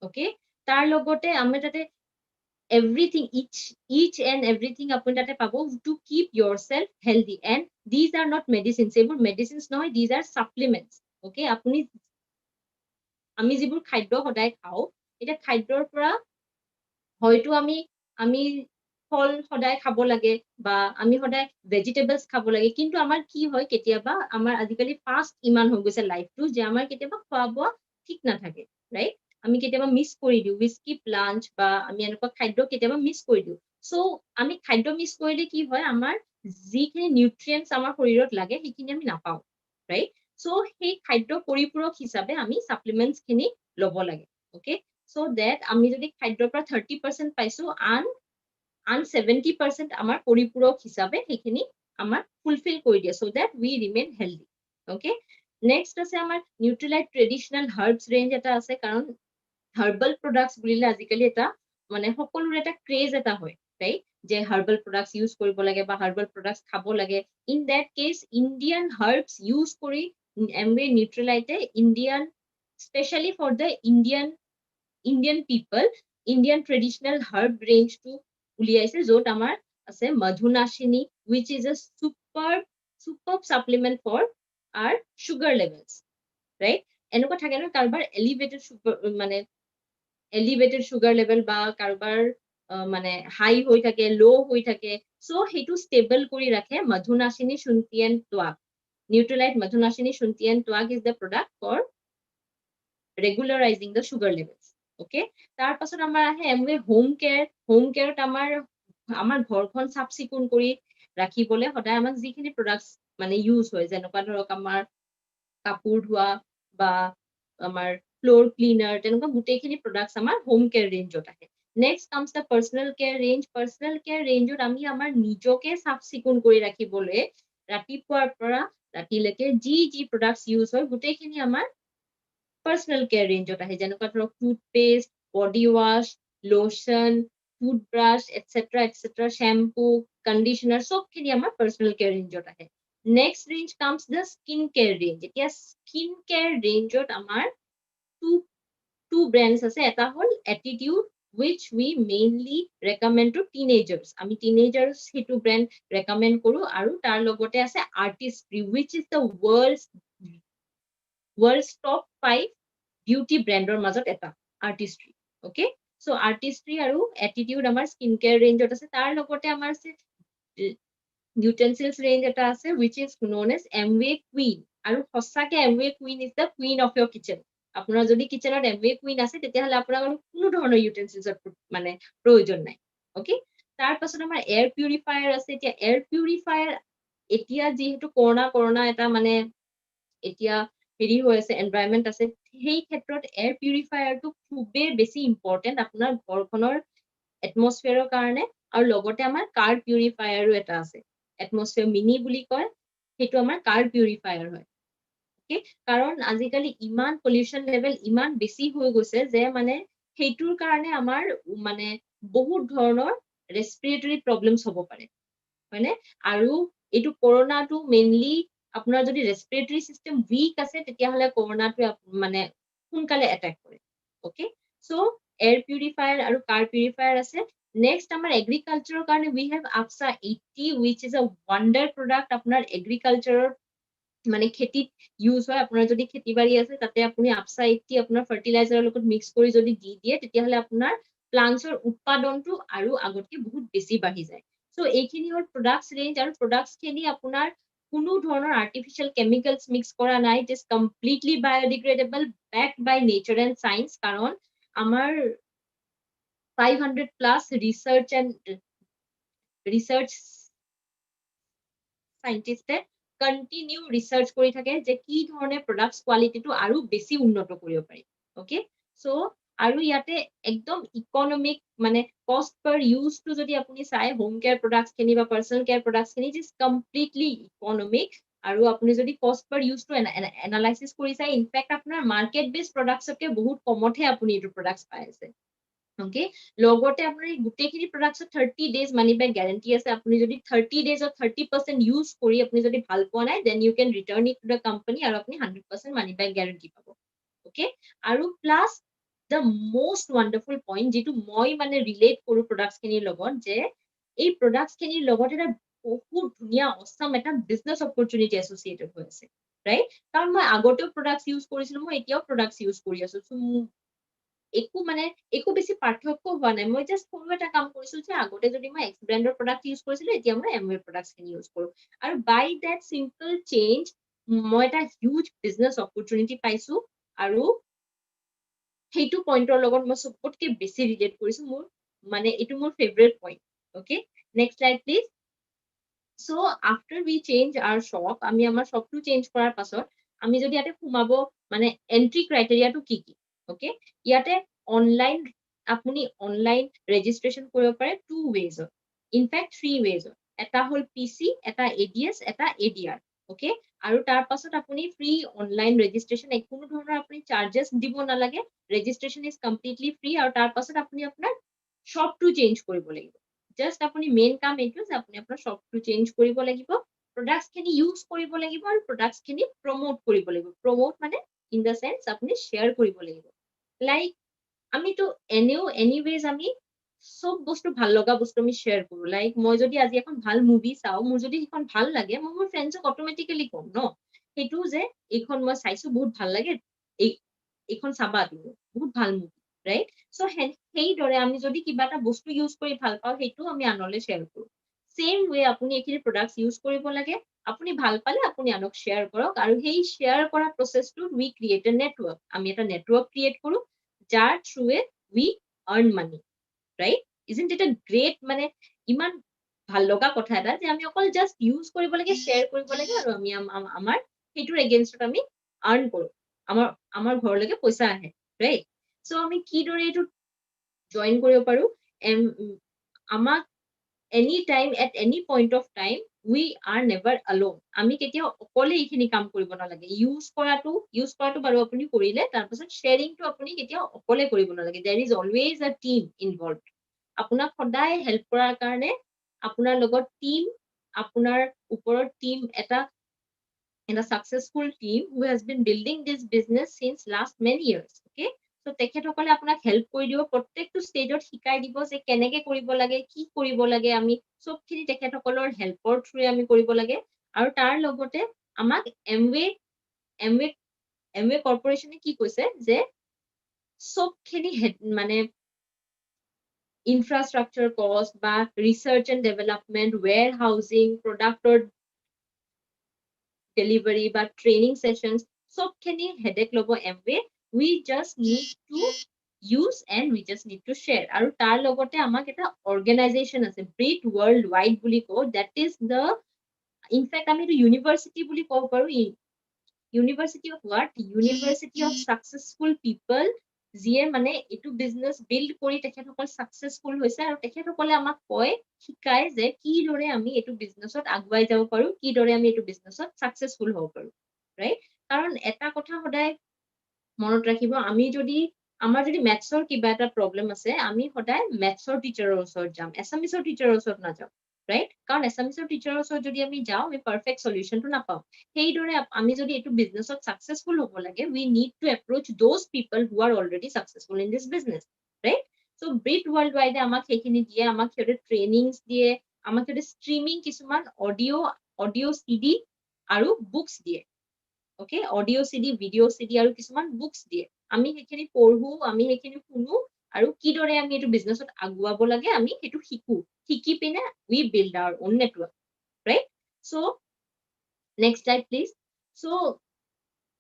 okay? তাৰ লগতে আমি তাতে everything, each and everything আপুনি তাতে পাব to keep yourself healthy, and these are not medicines, এইবোৰ medicines নহয়, these are supplements. Okay, আপুনি আমি যিবোৰ খাদ্য সদায় খাওঁ, এতিয়া খাদ্যৰ পৰা হয়তো আমি ফল সদায় খাব লাগে বা আমি সদায় ভেজিটেবলছ খাব লাগে, কিন্তু আমাৰ কি হয় কেতিয়াবা আমাৰ আজিকালি ফাষ্ট ইমান হৈ গৈছে লাইফটো যে আমাৰ কেতিয়াবা খোৱা বোৱা ঠিক নাথাকে, ৰাইট? আমি কেতিয়াবা মিছ কৰি দিওঁ, উই স্কিপ লাঞ্চ বা আমি এনেকুৱা খাদ্য কেতিয়াবা মিছ কৰি দিওঁ। চ' আমি খাদ্য মিছ কৰিলে কি হয়, আমাৰ যিখিনি নিউট্ৰিয়েণ্টছ আমাৰ শৰীৰত লাগে সেইখিনি আমি নাপাওঁ, ৰাইট? চ' সেই খাদ্য পৰিপূৰক হিচাপে আমি ছাপ্লিমেণ্টছ খিনি ল'ব লাগে, অ'কে? চ' ডেট আমি যদি খাদ্যৰ পৰা 30% পাইছো, আন 70% আমাৰ পৰিপূৰক হিচাপে সেইখিনি আমাৰ ফুলফিল কৰি দিয়ে, so that we remain healthy. Okay, next আছে আমাৰ নিউট্ৰিলাইট ট্ৰেডিশনেল হাৰ্বছ ৰেঞ্জ এটা আছে, কাৰণ হাৰ্বাল প্ৰডাক্টছ বুলিলে আজিকালি এটা মানে সকলোৰে এটা ক্ৰেজ এটা হয়, ৰাইট? যে হাৰ্বাল প্ৰডাক্টছ ইউজ কৰিব লাগে বা হাৰ্বাল প্ৰডাক্টছ খাব লাগে। In that case Indian herbs use কৰি এমৱে নিউট্ৰিলাইটে Indian, specially for the Indian people, Indian traditional herb ৰেঞ্জটো উলিয়াইছে, য'ত আমাৰ আছে Madhunashini, which is a superb supplement for our sugar levels, right? এনেকুৱা থাকে ন কাৰোবাৰ এলিভেটেড সুগাৰ লেভেল বা কাৰোবাৰ মানে হাই হৈ থাকে, ল' হৈ থাকে, চ' সেইটো ষ্টেবল কৰি ৰাখে মধুনাশিনী শুণ্ঠিয়েন টোৱাক। নিউট্ৰিলাইট মধুনাশিনী শুণ্ঠিয়েন টোৱাক is the product for regularizing the sugar levels. Okay, তাৰ পাছত আমাৰ আহে এমৱে হোম কেয়াৰত আমাৰ ঘৰখন চাফ চিকুণ কৰি ৰাখিবলৈ সদায় আমাক যিখিনি প্ৰডাক্টছ মানে ইউজ হয়, যেনেকুৱা ধৰক আমাৰ কাপোৰ ধোৱা বা আমাৰ ফ্লোৰ ক্লিনাৰ, তেনেকুৱা গোটেইখিনি প্ৰডাক্টছ আমাৰ হোম কেয়াৰ ৰেঞ্জত আহে। Next comes the personal care range. Personal care ৰেঞ্জত আমি আমাৰ নিজকে চাফ চিকুণ কৰি ৰাখিবলৈ ৰাতিপুৱাৰ পৰা ৰাতিলৈকে যি প্ৰডাক্টছ ইউজ হয় গোটেইখিনি আমাৰ পাৰ্চনেল কেয়াৰ ৰেঞ্জত আহে, যেনেকুৱা ধৰক টুথপেষ্ট, বডি ৱাছ, লোচন, টুথব্ৰাছ, এটচেট্ৰা, শ্বেম্পু, কণ্ডিচনাৰ, চবখিনি আমাৰ পাৰ্চনেল কেয়াৰ ৰেঞ্জত আহে। Next range comes the skin care range. এতিয়া স্কিন কেয়াৰ ৰেঞ্জত আমাৰ টু ব্ৰেণ্ডছ আছে। এটা হ'ল attitude, which we mainly recommend to teenagers. আমি teenagers সেইটো ব্ৰেণ্ড recommend কৰো, আৰু তাৰ লগতে আছে Artistry, which is the world's top 5 beauty ব্ৰেণ্ডৰ মাজত এটা Artistry. Okay, so Artistry আৰু এটিটিউড আমাৰ স্কিন কেয়াৰ ৰেঞ্জত আছে। তাৰ লগতে আমাৰ আছে utensils ৰেঞ্জ এটা আছে, which is known as Amway Queen, আৰু সঁচাকে Amway Queen is the queen of your kitchen. আপোনাৰ যদি কিচেনত Amway Queen আছে তেতিয়াহ'লে আপোনাৰ কোনো ধৰণৰ ইউটেনচিলছৰ মানে প্ৰয়োজন নাই। ওকে, তাৰ পাছত আমাৰ এয়াৰ পিউৰিফায়াৰ আছে। এতিয়া এয়াৰ পিউৰিফায়াৰ এতিয়া যিহেতু কৰোনা এটা মানে এতিয়া হেৰি হৈ আছে, এনভাইৰনমেন্ট আছে, সেই ক্ষেত্ৰত এয়াৰ পিউৰিফায়াৰটো খুবেই বেছি ইম্পৰ্টেণ্ট আপোনাৰ ঘৰখনৰ এটমস্ফিয়াৰৰ কাৰণে। আৰু লগতে আমাৰ কাৰ পিউৰিফায়াৰো এটা আছে, এটমস্ফিয়াৰ মিনি বুলি কয়, সেইটো আমাৰ কাৰ পিউৰিফায়াৰ হয়। ওকে, কাৰণ আজিকালি ইমান পলিউশ্যন লেভেল ইমান বেছি হৈ গৈছে যে মানে সেইটোৰ কাৰণে আমাৰ মানে বহুত ধৰণৰ ৰেস্পিৰেটৰী প্ৰব্লেমছ হ'ব পাৰে, হয়নে? আৰু এইটো কৰোনাটো মেইনলি আপোনাৰ যদি ৰেস্পিৰেটৰী চিষ্টেম উইক আছে তেতিয়াহ'লে কৰোনাটোৱে মানে সোনকালে এটেক কৰে। ওকে, চ' এয়াৰ পিউৰিফায়াৰ আৰু কাৰ পিউৰিফায়াৰ আছে। নেক্সট আমাৰ এগ্ৰিকালচাৰৰ কাৰণে উই have আপছা 80, which is a wonder product। আপোনাৰ এগ্ৰিকালচাৰৰ মানে খেতিত ইউজ হয়। আপোনাৰ যদি খেতি বাৰী আছে তাতে আপুনি আপছা 80 আপোনাৰ ফাৰ্টিলাইজাৰৰ লগত মিক্স কৰি যদি দি দিয়ে তেতিয়াহ'লে আপোনাৰ প্লান্টছৰ উৎপাদনটো আৰু আগতকে বহুত বেছি বাঢ়ি যায়। চ' এইখিনি হ'ল প্ৰডাক্টছ ৰেঞ্জ, আৰু প্ৰডাক্টছ খিনি আপোনাৰ কোনো ধৰণৰ আৰ্টিফিচিয়েল কেমিকেলছ মিক্স কৰা নাই। It is completely biodegradable, backed by nature and science, কাৰণ আমাৰ 500+ ৰিচাৰ্চ সাইন্টিস্টে কন্টিনিউ ৰিচাৰ্চ কৰি থাকে যে কি ধৰণে প্ৰডাক্টছ কোৱালিটিটো আৰু বেছি উন্নত কৰিব পাৰি। ওকে, চ' আৰু ইয়াতে একদম ইকনমিক মানে কষ্ট পাৰ ইউজটো যদি আপুনি চাই হোম কেয়াৰ প্ৰডাক্টছ খিনি বা পাৰ্চনেল কেয়াৰ প্ৰডাক্টছ খিনি, ইট ইজ কমপ্লিটলি ইকনমিক। আৰু আপুনি যদি কষ্ট পাৰ ইউজটো এনালাইচিছ কৰি চাই, ইনফেক্ট আপোনাৰ মাৰ্কেট বেছ প্ৰডাক্টছতকে বহুত কমতহে আপুনি এইটো প্ৰডাক্টছ পাই আছে। ওকে, লগতে আপোনাৰ গোটেইখিনি প্ৰডাক্টছত 30 days মানি বেক গ্যাৰান্টি আছে। আপুনি যদি 30 daysত 30% ইউজ কৰি আপুনি যদি ভাল পোৱা নাই, then you can return it to the company, আৰু আপুনি 100% মানি বেক গ্যাৰান্টি পাব। ওকে, আৰু plus the most wonderful point যেটো মই মানে ৰিলেট কৰো products খিনিৰ লগত যে এই products খিনিৰ লগত এটা বহুত ধুনীয়া awesome এটা business opportunity associated হৈ আছে right কাৰণ মই আগতেও products use কৰিছিলো মই এতিয়াও products use কৰি আছো so একো মানে একো বেছি পাৰ্থক্য হোৱা নাই মই জাস্ট কোনো এটা কাম কৰিছো যে আগতে যদি মই এক্স ব্ৰেণ্ডৰ প্ৰডাক্ট ইউজ কৰিছিলো এতিয়া মই এমৱে প্ৰডাক্টছ খিনি ইউজ কৰো আৰু বাই দ্যাট সিম্পল চেঞ্জ মই এটা হিউজ বিজনেস অপৰচুনিটি পাইছো আৰু সেইটো পইণ্টৰ লগত মই সবতকে বেছি ৰিলেট কৰিছো মোৰ মানে এইটো মোৰ favourite point okay next slide please so after we change our shop আমি আমাৰ shopটো চেঞ্জ কৰাৰ পাছত আমি যদি ইয়াতে সোমাব মানে এন্ট্ৰি ক্ৰাইটেৰিয়াটো কি কি ওকে ইয়াতে অনলাইন আপুনি অনলাইন ৰেজিষ্ট্ৰেচন কৰিব পাৰে two ways in fact three ways এটা হল পিসি এটা এডিএস এটা এডিআৰ ওকে আৰু তাৰ পাছত আপুনি ফ্ৰী অনলাইন ৰেজিষ্ট্ৰেচন কোনো ধৰণৰ আপুনি চাৰ্জেস দিব নালাগে ৰেজিষ্ট্ৰেচন ইজ কমপ্লিটলি ফ্ৰী আৰু তাৰ পাছত আপুনি আপোনাৰ শপটো চেঞ্জ কৰিব লাগিব জাস্ট আপুনি মেইন কাম এইটো যে আপুনি আপোনাৰ শপটো চেঞ্জ কৰিব লাগিব প্ৰডাক্টছ খিনি ইউজ কৰিব লাগিব আৰু প্ৰডাক্টছ খিনি প্ৰমোট কৰিব লাগিব প্ৰমোট মানে ইন দা সেন্স আপুনি শেয়াৰ কৰিব লাগিব লাইক আমিতো এনেও এনিৱেজ আমি সব বস্তু ভাল লগা বস্তু আমি শেয়াৰ কৰো লাইক মই যদি আজি এখন ভাল মুভি চাও মোৰ যদি এখন ভাল লাগে মই মোৰ ফ্ৰেণ্ডছক অটোমেটিক্যালি কম ন সেইটো যে এইখন মই চাইছো বহুত ভাল লাগে এইখন চাবা তুমি বহুত ভাল মুভি ৰাইট সো সেইদৰে আমি যদি কিবা এটা বস্তু ইউজ কৰি ভাল পাওঁ সেইটো আমি আনলৈ শেয়াৰ কৰো সেম ওয়ে আপুনি এইখিনি প্ৰডাক্টছ ইউজ কৰিব লাগে আপুনি ভাল পালে আপুনি আনক শেয়াৰ কৰক আৰু সেই শেয়াৰ কৰা প্ৰসেসটো উই ক্ৰিয়েট এ নেটৱৰ্ক আমি এটা নেটৱৰ্ক ক্ৰিয়েট কৰো যাৰ থ্ৰুৱে উই আৰ্ন মানি right isn't it a great মানে ইমান ভাল লগা কথা এটা যে আমি অকল জাস্ট ইউজ কৰিব লাগে শেয়াৰ কৰিব লাগে আৰু আমি আমাৰ সেইটোৰ এগেইনষ্টত আমি আৰ্ন কৰো আমাৰ ঘৰলৈকে পইচা আহে ৰাইট সো আমি কি দৰে এইটো জয়েন কৰিব পাৰো আমাক any time at any point of time we are never alone আমি কেতিয়াও অকলে এইখিনি কাম কৰিব নালাগে ইউজ কৰাটো বাৰু আপুনি কৰিলে তাৰপিছত শ্বেয়াৰিংটো আপুনি কেতিয়াও অকলে কৰিব নালাগে দেয়াৰ ইজ অলৱেজ আ টিম ইনভলভ আপোনাক সদায় হেল্প কৰাৰ কাৰণে আপোনাৰ লগত টিম আপোনাৰ ওপৰত টিম এটা successful team who has been building this business since last many years okay so তেখেতসকলে আপোনাক হেল্প কৰি দিব প্ৰত্যেকটো ষ্টেজত শিকাই দিব যে কেনেকে কৰিব লাগে কি কৰিব লাগে আমি সবখিনি তেখেতসকলৰ হেল্পৰ থ্ৰুৱে আমি কৰিব লাগে আৰু তাৰ লগতে আমাক এমৱে কৰ্পোৰেচনে কি কৈছে যে সবখিনি মানে infrastructure cost বা research and development warehousing product or delivery বা training sessions সবখিনি headache লব এমৱে we just need to use and we just need to share আৰু তাৰ লগতে আমাক এটা organization আছে BRIT worldwide বুলি কও that is the in fact আমি এটা university বুলি কব পাৰো University of what? University of successful people যিয়ে মানে এইটো বিজনেস বিল্ড কৰি তেখেতসকল সাকসেসফুল হৈছে আৰু তেখেতসকলে আমাক কয় শিকায় যে কি দৰে আমি এইটো বিজনেসত আগুৱাই যাব পাৰো কি দৰে আমি এইটো বিজনেসত সাকসেসফুল হ'ব পাৰো ৰাইট কাৰণ এটা কথা সদায় মনত ৰাখিব আমি যদি আমাৰ যদি ম্যাথছৰ কিবা এটা প্ৰবলেম আছে আমি সদায় ম্যাথছৰ টিচাৰৰ ওচৰত যাম এছামিছৰ টিচাৰৰ ওচৰত নাযাম right কাৰণ এছামিছৰ টিচাৰৰ ওচৰত যদি আমি যাওঁ আমি পাৰফেক্ট সলিউশনটো নাপাওঁ সেইদৰে আমি যদি এইটো বিজনেসত সাকসেসফুল হ'ব লাগে we need to approach those people who are already successful in this business right so BRIT worldwide আমাক সেইখিনি দিয়ে আমাক সিহঁতে ট্ৰেইনিংছ দিয়ে আমাক সিহঁতে ষ্ট্ৰীমিং কিছুমান অডিঅ CD আৰু বুকস দিয়ে okay audio CD video CD আৰু কিছুমান বুকস দিয়ে আমি সেইখিনি পঢ়ো আমি সেইখিনি শুনো আৰু কি দৰে আমি এইটো বিজনেসত আগুৱাব লাগে আমি সেইটো শিকি পিনে we build our own network right so next slide please so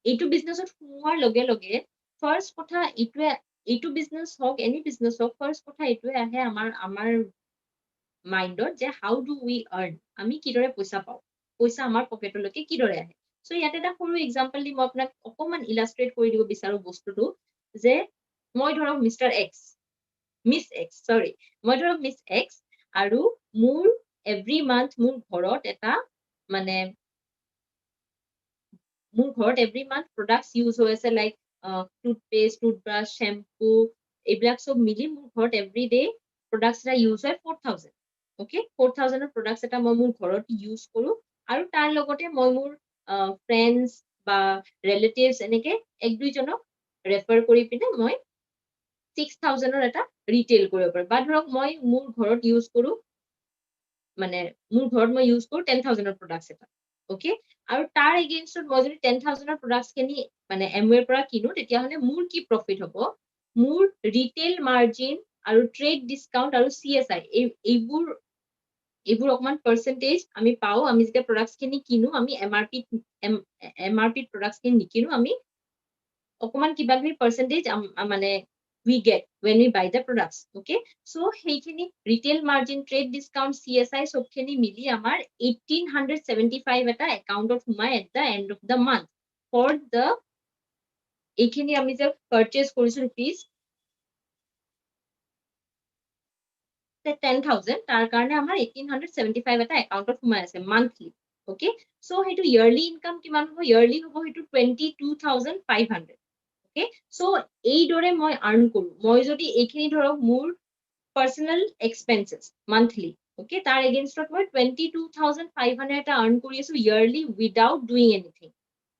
এইটো বিজনেসত সোমোৱাৰ লগে লগে ফাৰ্স্ট কথা এইটো বিজনেস হওক এনি বিজনেস হওক ফাৰ্স্ট কথা এইটোৱে আহে আমাৰ মাইন্ডত যে হাউ ডু উই আৰ্ন আমি কি দৰে পইচা পাওঁ পইচা আমাৰ পকেটলৈকে কি দৰে আহে সো ইয়াতে এটা সৰু এক্সাম্পল দি মই আপোনাক অকমান ইলাস্ট্ৰেট কৰি দিব বিচাৰো বস্তুটো যে মই ধৰক মিস্টাৰ এক্স মিস এক্স সৰি মই ধৰক মিস এক্স আৰু মোৰ এভৰি মান্থ মোৰ ঘৰত এটা মানে মোৰ ঘৰত এভৰি মান্থ প্ৰডাক্টস ইউজ হৈ আছে লাইক টুথপেষ্ট টুথব্ৰাছ শ্যাম্পু এইবিলাক সব মিলি মোৰ ঘৰত এভৰি ডে প্ৰডাক্টস এটা ইউজ হয় 4000 ওকে 4000 প্ৰডাক্টস এটা মই মোৰ ঘৰত ইউজ কৰো আৰু তাৰ লগতে মই মোৰ ফ্ৰেণ্ডছ বা ৰিলেটিভছ এনেকে এক দুইজনক ৰেফাৰ কৰি পিনে মই 6000 এটা ৰিটেইল কৰিব পাৰে বা ধৰক মই মোৰ ঘৰত ইউজ কৰো মানে মোৰ ঘৰত মই ইউজ কৰো 10000 প্ৰডাক্টছ এটা ওকে আৰু তাৰ এগেইনষ্টত মই যদি 10000 প্ৰডাক্টছ খিনি মানে এমৱেৰ পৰা কিনো তেতিয়াহলে মোৰ কি প্ৰফিট হ'ব মোৰ ৰিটেইল মাৰ্জিন আৰু ট্ৰেড ডিসকাউন্ট আৰু CSI এইবোৰ অকমান পাৰ্সেন্টেজ আমি পাও আমি যেতিয়া প্ৰডাক্টছ খিনি কিনো আমি MRP প্ৰডাক্টছ খিনি নিকিনো আমি অকমান কিবা কিবি পার্সেন্টেজ মানে we get when we buy the products okay so heikhini retail margin trade discount CSI sobkhini mili amar 1875 eta account of humai at the end of the month for the eikhini ami je purchase korisu rupees 10000 tar karone amar 1875 eta account of humai ase monthly okay so hetu yearly income kiman hobo yearly hobo hetu 22500 okay so এই দৰে মই আৰ্ন কৰো মই যদি এইখিনি ধৰক মোৰ personal expenses monthly okay তাৰ এগেইনষ্টত মই 22500 এটা আৰ্ন কৰি আছো ইয়াৰলি উইদাউট ডুইং এনিথিং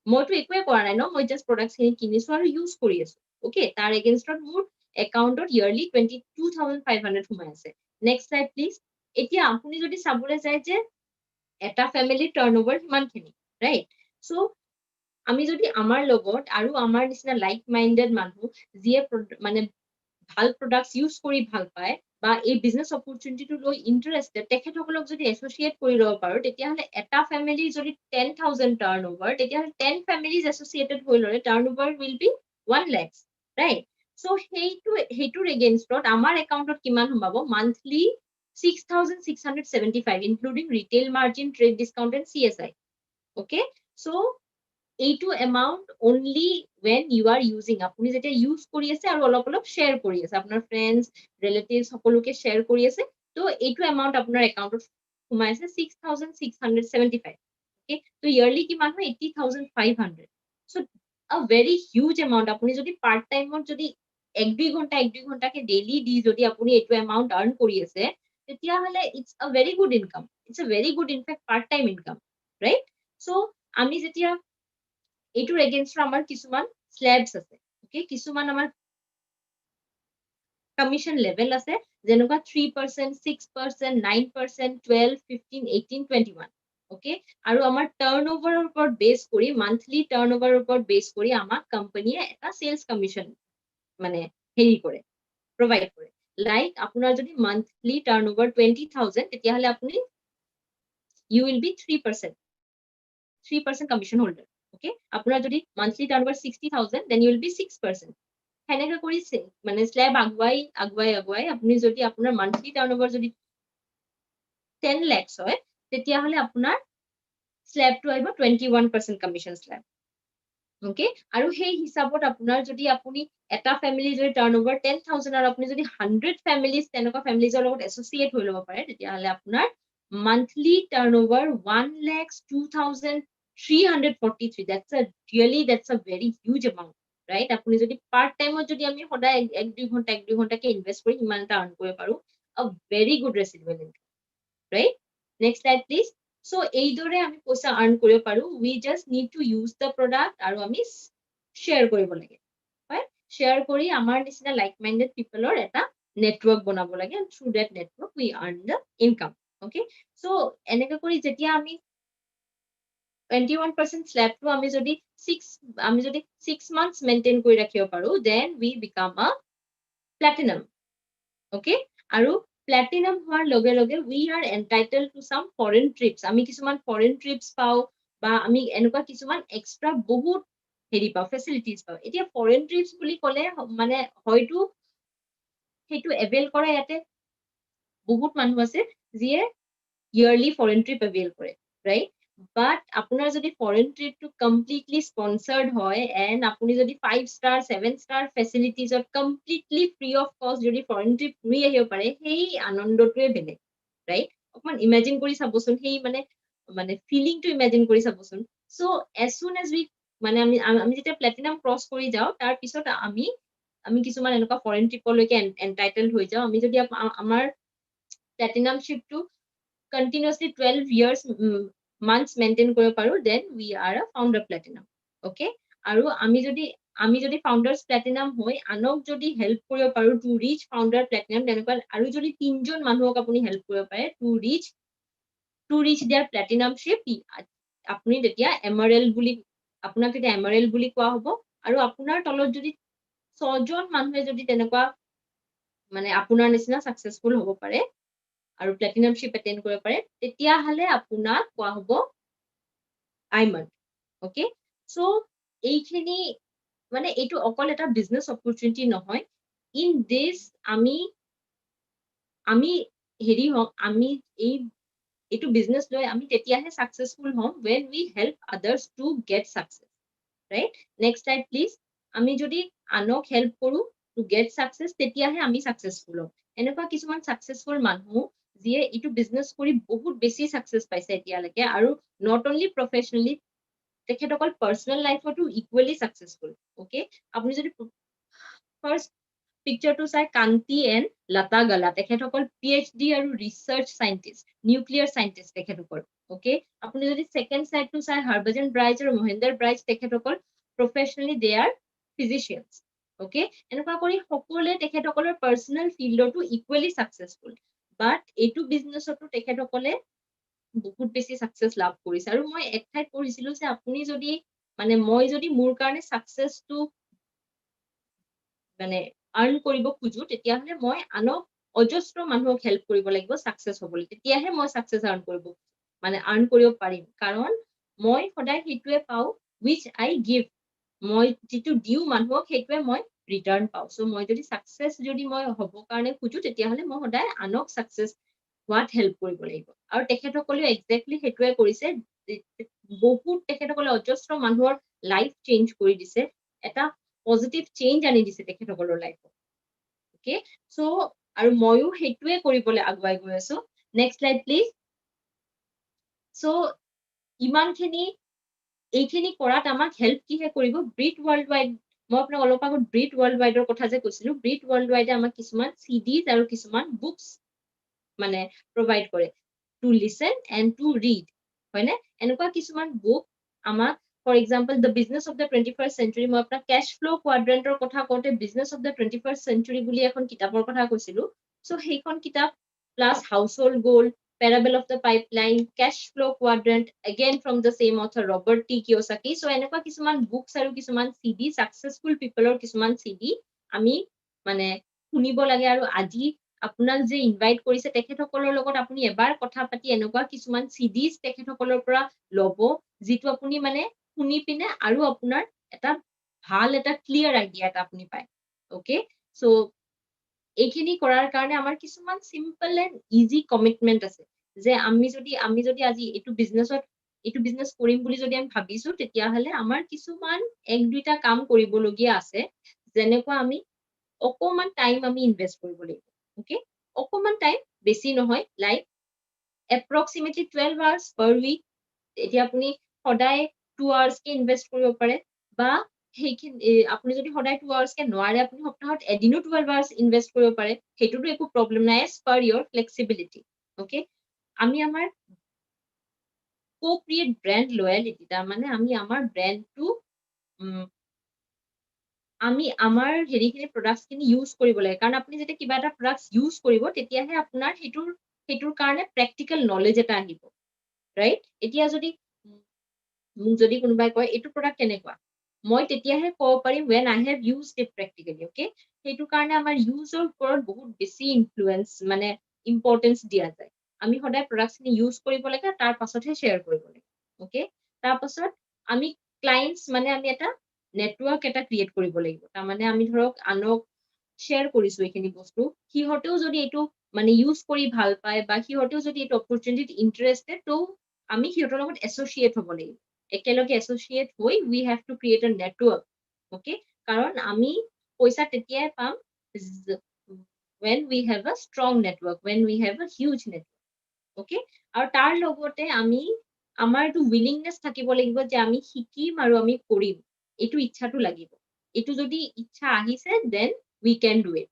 মইতো একোৱে কৰা নাই ন মই জাস্ট প্ৰডাক্টছ খিনি কিনিছো আৰু ইউজ কৰি আছো ওকে তাৰ এগেইনষ্টত মোৰ একাউন্টত ইয়াৰলি 22500 সোমাই আছে নেক্সট স্লাইড প্লিজ এতিয়া আপুনি যদি চাবলৈ যায় যে এটা ফ্যামিলি টাৰ্নওভাৰ কিমানখিনি ৰাইট সো আমি যদি আমাৰ লগত আৰু আমাৰ নিচিনা লাইক মাইন্ডেড মানুহ যিয়ে মানে ভাল প্ৰডাক্টছ ইউজ কৰি ভাল পায় বা এই বিজনেস অপৰচুনিটিটো লৈ ইন্টাৰেস্টেড তেখেতসকলক যদি এসোসিয়েট কৰি লব পাৰো তেতিয়াহলে এটা ফ্যামিলি যদি 10000 টাৰ্নওভাৰ তেতিয়াহলে 10 ফ্যামিলিজ এসোসিয়েটেড হৈ ললে turnover will be 1 lakh right so হেইটোৰ এগেইনষ্টত আমাৰ একাউন্টত কিমান সোমাব monthly 6675 including retail margin trade discount and CSI okay so এইটো amount only when you are using আপুনি যেতিয়া ইউজ কৰি আছে আৰু অলপ অলপ শেয়াৰ কৰি আছে আপোনাৰ ফ্ৰেন্ডস ৰিলেটিভস সকলোকে শেয়াৰ কৰি আছে তো এইটো এমাউন্ট আপোনাৰ একাউন্টত সোমাই আছে 6675 ওকে তো ইয়াৰলি কিমান হয় 80500 so a very huge amount আপুনি যদি পার্ট টাইমত যদি 1-2 ঘন্টাকে ডেইলি দি যদি আপুনি এইটো এমাউন্ট আৰ্ন কৰি আছে তেতিয়াহলে it's a very good income it's a very good in fact part time income right so আমি যেতিয়া এইটোৰ এগেইনষ্ট আমাৰ কিছুমান স্ল্যাবস আছে ওকে কিছুমান আমাৰ কমিশন লেভেল আছে যেনেকুৱা 3% 6% 9% 12 15 18 21 ওকে আৰু আমাৰ টাৰ্নওভাৰৰ ওপৰত বেস কৰি মান্থলি টাৰ্নওভাৰৰ ওপৰত বেস কৰি আমাক কোম্পানীয়ে এটা সেলস কমিশন মানে হেৰি কৰে প্ৰোভাইড কৰে লাইক আপোনাৰ যদি মান্থলি টাৰ্নওভাৰ 20000 তেতিয়াহলে আপুনি you will be 3% commission holder okay আপোনাৰ যদি monthly turnover 60000 then you will be 6% হেনেকা কৰিছে মানে স্ল্যাব আগুৱাই আপুনি যদি আপোনাৰ monthly turnover যদি 10 lakhs হয় তেতিয়াহলে আপোনাৰ স্ল্যাবটো আহিব 21% commission slab okay আৰু সেই হিচাপত আপোনাৰ যদি আপুনি এটা ফ্যামিলি যদি টাৰ্নওভাৰ 10000 আৰু আপুনি যদি 100 ফ্যামিলিজ তেনেকুৱা ফ্যামিলিজৰ লগত এসোসিয়েট হৈ লব পাৰে তেতিয়াহলে আপোনাৰ monthly turnover 1,02,343 that's a very huge amount right আপুনি যদি পার্ট টাইমত যদি আমি সদায় 1-2 ঘন্টাকে ইনভেস্ট কৰি ইমান এটা আৰ্ন কৰিব পাৰো a very good residual income right next slide please so এই দৰে আমি পইচা আৰ্ন কৰিব পাৰো we just need to use the product আৰু আমি শেয়াৰ কৰিব লাগে right শেয়াৰ কৰি আমাৰ নিচিনা লাইক মাইন্ডেড পিপলৰ এটা নেটৱৰ্ক বনাব লাগে and through that network we earn the income okay so এনেকা কৰি যেতিয়া আমি 21% slab to আমি যদি 6 months maintain কৰি ৰাখিব পাৰো then we become a platinum okay আৰু platinum হোৱাৰ লগে লগে we are entitled to some foreign trips আমি কিছুমান foreign trips পাও বা আমি এনেকুৱা কিছুমান এক্সট্ৰা বহুত হেৰি পাও ফেসিলিটিজ পাও এতিয়া foreign trips বুলি ক'লে মানে হয়তো হেতু এভেইল কৰে ইয়াতে বহুত মানুহ আছে যিয়ে yearly foreign trip avail কৰে right but আপোনাৰ যদি foreign trip to completely sponsored হয় and আপুনি যদি 5-star 7-star facilities of completely free of cost যদি foreign trip ঘূৰি আহিব পাৰে সেই আনন্দটোৱে বেলেগ right অকমান ইমাজিন কৰি চাবচোন সেই মানে ফিলিং টো ইমাজিন কৰি চাবচোন so as soon as we মানে আমি যেতিয়া প্লাটিনাম ক্ৰস কৰি যাও তাৰ পিছত আমি কিছুমান এনেকুৱা foreign trip লৈকে entitled হৈ যাও আমি যদি আমাৰ platinum ship to continuously 12 years months maintain কৰিব পাৰো then we are a founder platinum okay আৰু আমি যদি আমি যদি ফাউণ্ডাৰ্ছ প্লেটিনাম হৈ আনক যদি হেল্প কৰিব পাৰো টু ৰিচ ফাউণ্ডাৰ প্লেটিনাম, তেনেকুৱা আৰু যদি 3জন মানুহক আপুনি হেল্প কৰিব পাৰে টু ৰিচ দেয়াৰ প্লেটিনামশ্বিপ, আপুনি তেতিয়া এমাৰেল্ড বুলি, আপোনাক তেতিয়া এমাৰেল্ড বুলি কোৱা হ'ব। আৰু আপোনাৰ তলত যদি 6জন মানুহে যদি তেনেকুৱা মানে আপোনাৰ নিচিনা সাকসেসফুল হ'ব পাৰে আৰু প্লেটিনামশ্বিপ এটেইন কৰিব পাৰে, তেতিয়াহ'লে আপোনাক কোৱা হ'ব আইমণ্ড। ওকে, সো এইখিনি মানে এইটো অকল এটা বিজনেস অপৰচুনিটি নহয়। ইন দিস আমি হেৰি হম, আমি এইটো বিজনেস লৈ আমি তেতিয়াহে সাকসেসফুল হম when we help others to get success, right? Next slide please. আমি যদি আনক হেল্প কৰো to get success, তেতিয়াহে আমি সাকসেসফুল হম। এনেকুৱা কিছুমান সাকসেসফুল মানুহ যিয়ে এইটো বিজনেস কৰি বহুত বেছি সাকসেস পাইছে এতিয়ালৈকে, আৰু নট অনলি প্ৰফেশনেলি, তেখেতসকল পাৰ্সোনেল লাইফতো ইকুৱেলি সাকসেসফুল। ওকে, আপুনি যদি ফাৰ্স্ট পিকচাৰটো চাই, কান্তি এণ্ড লতা গালা, তেখেতসকল PhD আৰু ৰিচাৰ্চ সাইন্টিষ্ট, নিউক্লিয়াৰ সাইন্টিষ্ট তেখেতসকল। ওকে, আপুনি যদি সেকেন্ড সাইডটো চাই, হৰভজন ব্ৰাইজ আৰু মহেন্দ্ৰ ব্ৰাইজ, তেখেতসকল প্ৰফেশনেলি দে আৰ ফিজিচিয়ানছ। ওকে, এনেকুৱা কৰি সকলোৱে তেখেতসকলৰ পাৰ্সোনেল ফিল্ডতো ইকুৱেলি সাকসেসফুল, বাট এইটো বিজনেছতো তেখেতসকলে বহুত বেছি সাকসেস লাভ কৰিছে। আৰু মই এক ঠাইত পঢ়িছিলো যে আপুনি যদি মানে মই যদি মোৰ কাৰণে সাকসেসটো মানে আৰ্ন কৰিব খোজো, তেতিয়াহ'লে মই আনক অজস্ৰ মানুহক হেল্প কৰিব লাগিব সাকসেস হ'বলৈ, তেতিয়াহে মই সাকসেস আৰ্ন কৰিব পাৰিম। কাৰণ মই সদায় সেইটোৱে পাওঁ which I give, মই যিটো দিও মানুহক সেইটোৱে মই ৰিটাৰ্ণ পাওঁ। সো মই যদি সাকসেস যদি মই হ'ব কাৰণে খোজো, তেতিয়াহ'লে মই সদায় আনক সাকসেস হোৱাত হেল্প কৰিব লাগিব। আৰু তেখেতসকলেও এক্সেক্টলি সেইটোৱে কৰিছে, বহুত তেখেতসকলে অজস্ৰ মানুহৰ লাইফ চেঞ্জ কৰি দিছে, এটা পজিটিভ চেঞ্জ আনি দিছে তেখেতসকলৰ লাইফত। ওকে, সো আৰু ময়ো সেইটোৱে কৰিবলৈ আগুৱাই গৈ আছো। Next slide please. সো ইমানখিনি এইখিনি কৰাত আমাক হেল্প কিহে কৰিব? ব্ৰিট ৱৰ্ল্ড ৱাইড, মই আপোনাক অলপ আগত ব্ৰিট ৱৰ্ল্ড ৱাইডৰ কথা যে কৈছিলো, ব্ৰিট ৱৰ্ল্ড ৱাইডে আমাক কিছুমান CDs আৰু কিছুমান বুকস মানে প্ৰভাইড কৰে to listen and to read, হয়নে? এনেকুৱা কিছুমান বুক আমাক, for example the business of the 21st century, মই আপোনাক কেশ ফ্ল' কোৱাড্ৰেণ্টৰ কথা কওঁতে business of the 21st century বুলি এখন কিতাপৰ কথা কৈছিলো। সো সেইখন কিতাপ প্লাছ হাউচ হোল্ড গ'ল, Parable of the Pipeline, Cash Flow Quadrant, again from the same author, Robert T. Kiyosaki. So এনেকুৱা কিছুমান বুকস আৰু কিছুমান CD, সাকসেসফুল পিপলৰ কিছুমান CD আমি মানে শুনিব লাগে। আৰু আজি আপোনাক যে ইনভাইট কৰিছে, তেখেতসকলৰ লগত আপুনি এবাৰ কথা পাতি এনেকুৱা কিছুমান CDs তেখেতসকলৰ পৰা ল'ব, যিটো আপুনি মানে শুনি পিনে আৰু আপোনাৰ এটা ভাল এটা ক্লিয়াৰ আইডিয়া এটা আপুনি পায়। ওকে, সো এইখিনি কৰাৰ কাৰণে আমাৰ কিছুমান সিম্পল এণ্ড ইজি কমিটমেন্ট আছে, যে আমি যদি আজি এইটো বিজনেস কৰিম বুলি যদি আমি ভাবিছো, তেতিয়াহ'লে আমাৰ কিছুমান এক দুইটা কাম কৰিবলগীয়া আছে, যেনেকুৱা আমি অকমান টাইম আমি ইনভেষ্ট কৰিব লাগিব। ওকে, অকমান টাইম, বেছি নহয়, like approximately 12 hours per week। এতিয়া আপুনি সদায় 2 hours কে ইনভেষ্ট কৰিব পাৰে, বা সেইখিনি আপুনি যদি সদায় 2 hours কে নোৱাৰে, আপুনি সপ্তাহত এদিনো 12 hours ইনভেষ্ট কৰিব পাৰে, সেইটোতো একো প্ৰব্লেম নাই, as per your flexibility। Okay, আমি আমাৰ co-create brand loyalty, তাৰমানে আমি আমাৰ ব্ৰেণ্ডটো আমি আমাৰ হেৰিখিনি প্ৰডাক্টখিনি ইউজ কৰিব লাগে। কাৰণ আপুনি যেতিয়া কিবা এটা প্ৰডাক্ট ইউজ কৰিব, তেতিয়াহে আপোনাৰ সেইটোৰ কাৰণে প্ৰেক্টিকেল নলেজ এটা আহিব, ৰাইট? এতিয়া যদি মোক যদি কোনোবাই কয় এইটো প্ৰডাক্ট কেনেকুৱা, মই তেতিয়াহে ক'ব পাৰিম when I have used it practically। Okay, সেইটো কাৰণে আমাৰ ইউজৰ ওপৰত বহুত বেছি ইনফ্লুৱেঞ্চ মানে ইম্পৰ্টেঞ্চ দিয়া যায়। আমি সদায় প্ৰডাক্টখিনি ইউজ কৰিব লাগে, তাৰ পাছতহে শ্বেয়াৰ কৰিব লাগে। ওকে, তাৰ পাছত আমি ক্লায়েণ্টছ মানে আমি এটা নেটৱৰ্ক এটা ক্ৰিয়েট কৰিব লাগিব। তাৰমানে আমি ধৰক আনক শ্বেয়াৰ কৰিছো এইখিনি বস্তু, সিহঁতেও যদি এইটো মানে ইউজ কৰি ভাল পায়, বা সিহঁতেও যদি এইটো অপৰচুনিটিত ইণ্টাৰেষ্টেড, তো আমি সিহঁতৰ লগত এছ'চিয়েট হ'ব লাগিব। একেলগে এছ'চিয়েট হৈ we have to create a network. Okay, কাৰণ আমি পইচা তেতিয়াই পাম when we have a strong network, when we have a huge network। Okay, আৰু তাৰ লগতে আমি আমাৰ এইটো উইলিংনেছ থাকিব লাগিব, যে আমি শিকিম আৰু আমি কৰিম, এইটো ইচ্ছাটো লাগিব। এইটো যদি ইচ্ছা আহিছে, then we can do it.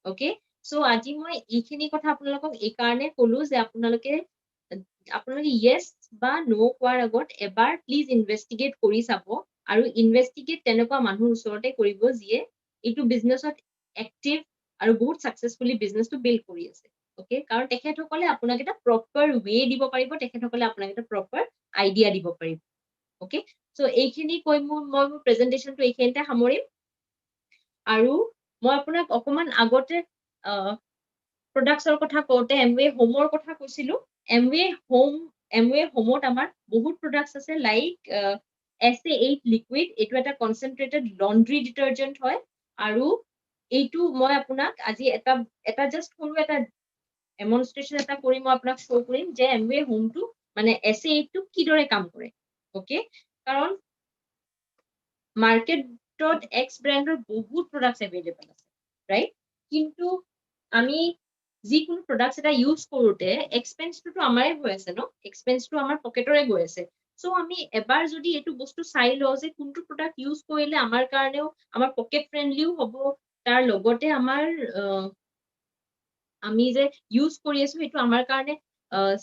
Okay, so আজি মই এইখিনি কথা আপোনালোকক এইকাৰণে ক'লো, যে আপোনালোকে য়েছ বা নো কোৱাৰ আগত এবাৰ প্লিজ ইনভেষ্টিগেট কৰি চাব আৰু ইনভেষ্টিগেট তেনেকুৱা মানুহৰ ওচৰতে কৰিব যিয়ে এইটো বিজনেছত এক্টিভ আৰু বহুত সাকসেসফুলি বিজনেসটো বিল্ড কৰি আছে ওকে কাৰণ তেখেতসকলে আপোনাক এটা প্ৰপাৰ ৱে দিব পাৰিব তেখেতসকলে আপোনাক এটা প্ৰপাৰ আইডিয়া দিব পাৰিব ওকে সো এইখিনি কৈ মই মোৰ প্ৰেজেন্টেশনটো এইখিনিতে সামৰিম আৰু মই আপোনাক অকমান আগতে প্ৰডাক্টছৰ কথা কওঁতে এমৱে হোমৰ কথা কৈছিলো এমৱে হোমত আমাৰ বহুত প্ৰডাক্টছ আছে লাইক SA8 লিকুইড এইটো এটা কনসেন্ট্ৰেটেড লন্ড্ৰি ডিটাৰজেন্ট হয় আৰু এইটো মই আপোনাক আজি এটা জাস্ট সৰু এটা ডেমনস্ট্ৰেশন এটা কৰি মই আপোনাক শো কৰিম যে এমৱে হোমটো মানে SA8 টো কিদৰে কাম কৰে ওকে কাৰণ মাৰ্কেটত এক্স ব্ৰ্যান্ডৰ বহুত প্ৰডাক্টছ এভেইলেবল আছে ৰাইট কিন্তু আমি যিকোনো প্ৰডাক্টছ এটা ইউজ কৰোতে এক্সপেন্সটো আমাৰে হৈ আছে ন এক্সপেন্সটো আমাৰ পকেটৰে গৈ আছে সো আমি এবাৰ যদি এইটো বস্তু চাই লও যে কোনটো প্ৰডাক্ট ইউজ কৰিলে আমাৰ কাৰণেও আমাৰ পকেট ফ্ৰেন্ডলিও হ'ব তাৰ লগতে আমাৰ আমি যে ইউজ কৰি আছো সেইটো আমাৰ কাৰণে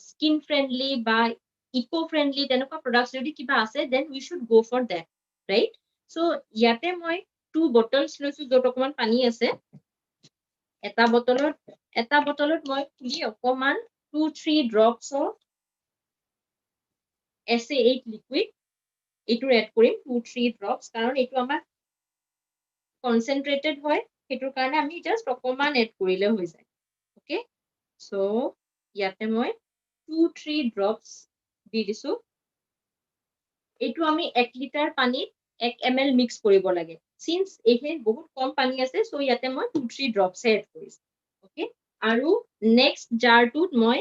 স্কিন ফ্ৰেন্ডলি বা ইকো ফ্ৰেন্ডলি তেনেকুৱা প্ৰডাক্টছ যদি কিবা আছে then we should go for that right so ইয়াতে মই 2 বটলছ লৈছো যত অকমান পানী আছে এটা বটলত মই খুলি অকমান 2-3 ড্ৰপছ অফ SA8 লিকুইড এইটো এড কৰিম 2-3 ড্ৰপছ কাৰণ এইটো আমাৰ কনসেন্ট্ৰেটেড হয় সেইটোৰ কাৰণে আমি জাস্ট অকমান এড কৰিলে হৈ যায় ওকে সো ইয়াতে মই 2-3 ড্ৰপছ দি দিছো এইটো আমি 1 লিটাৰ পানীত 1 ml মিক্স কৰিব লাগে সিন্স এইখিনি বহুত কম পানী আছে সো ইয়াতে মই 2-3 ড্ৰপছ এড কৰিছো ওকে আৰু নেক্সট জাৰটোত মই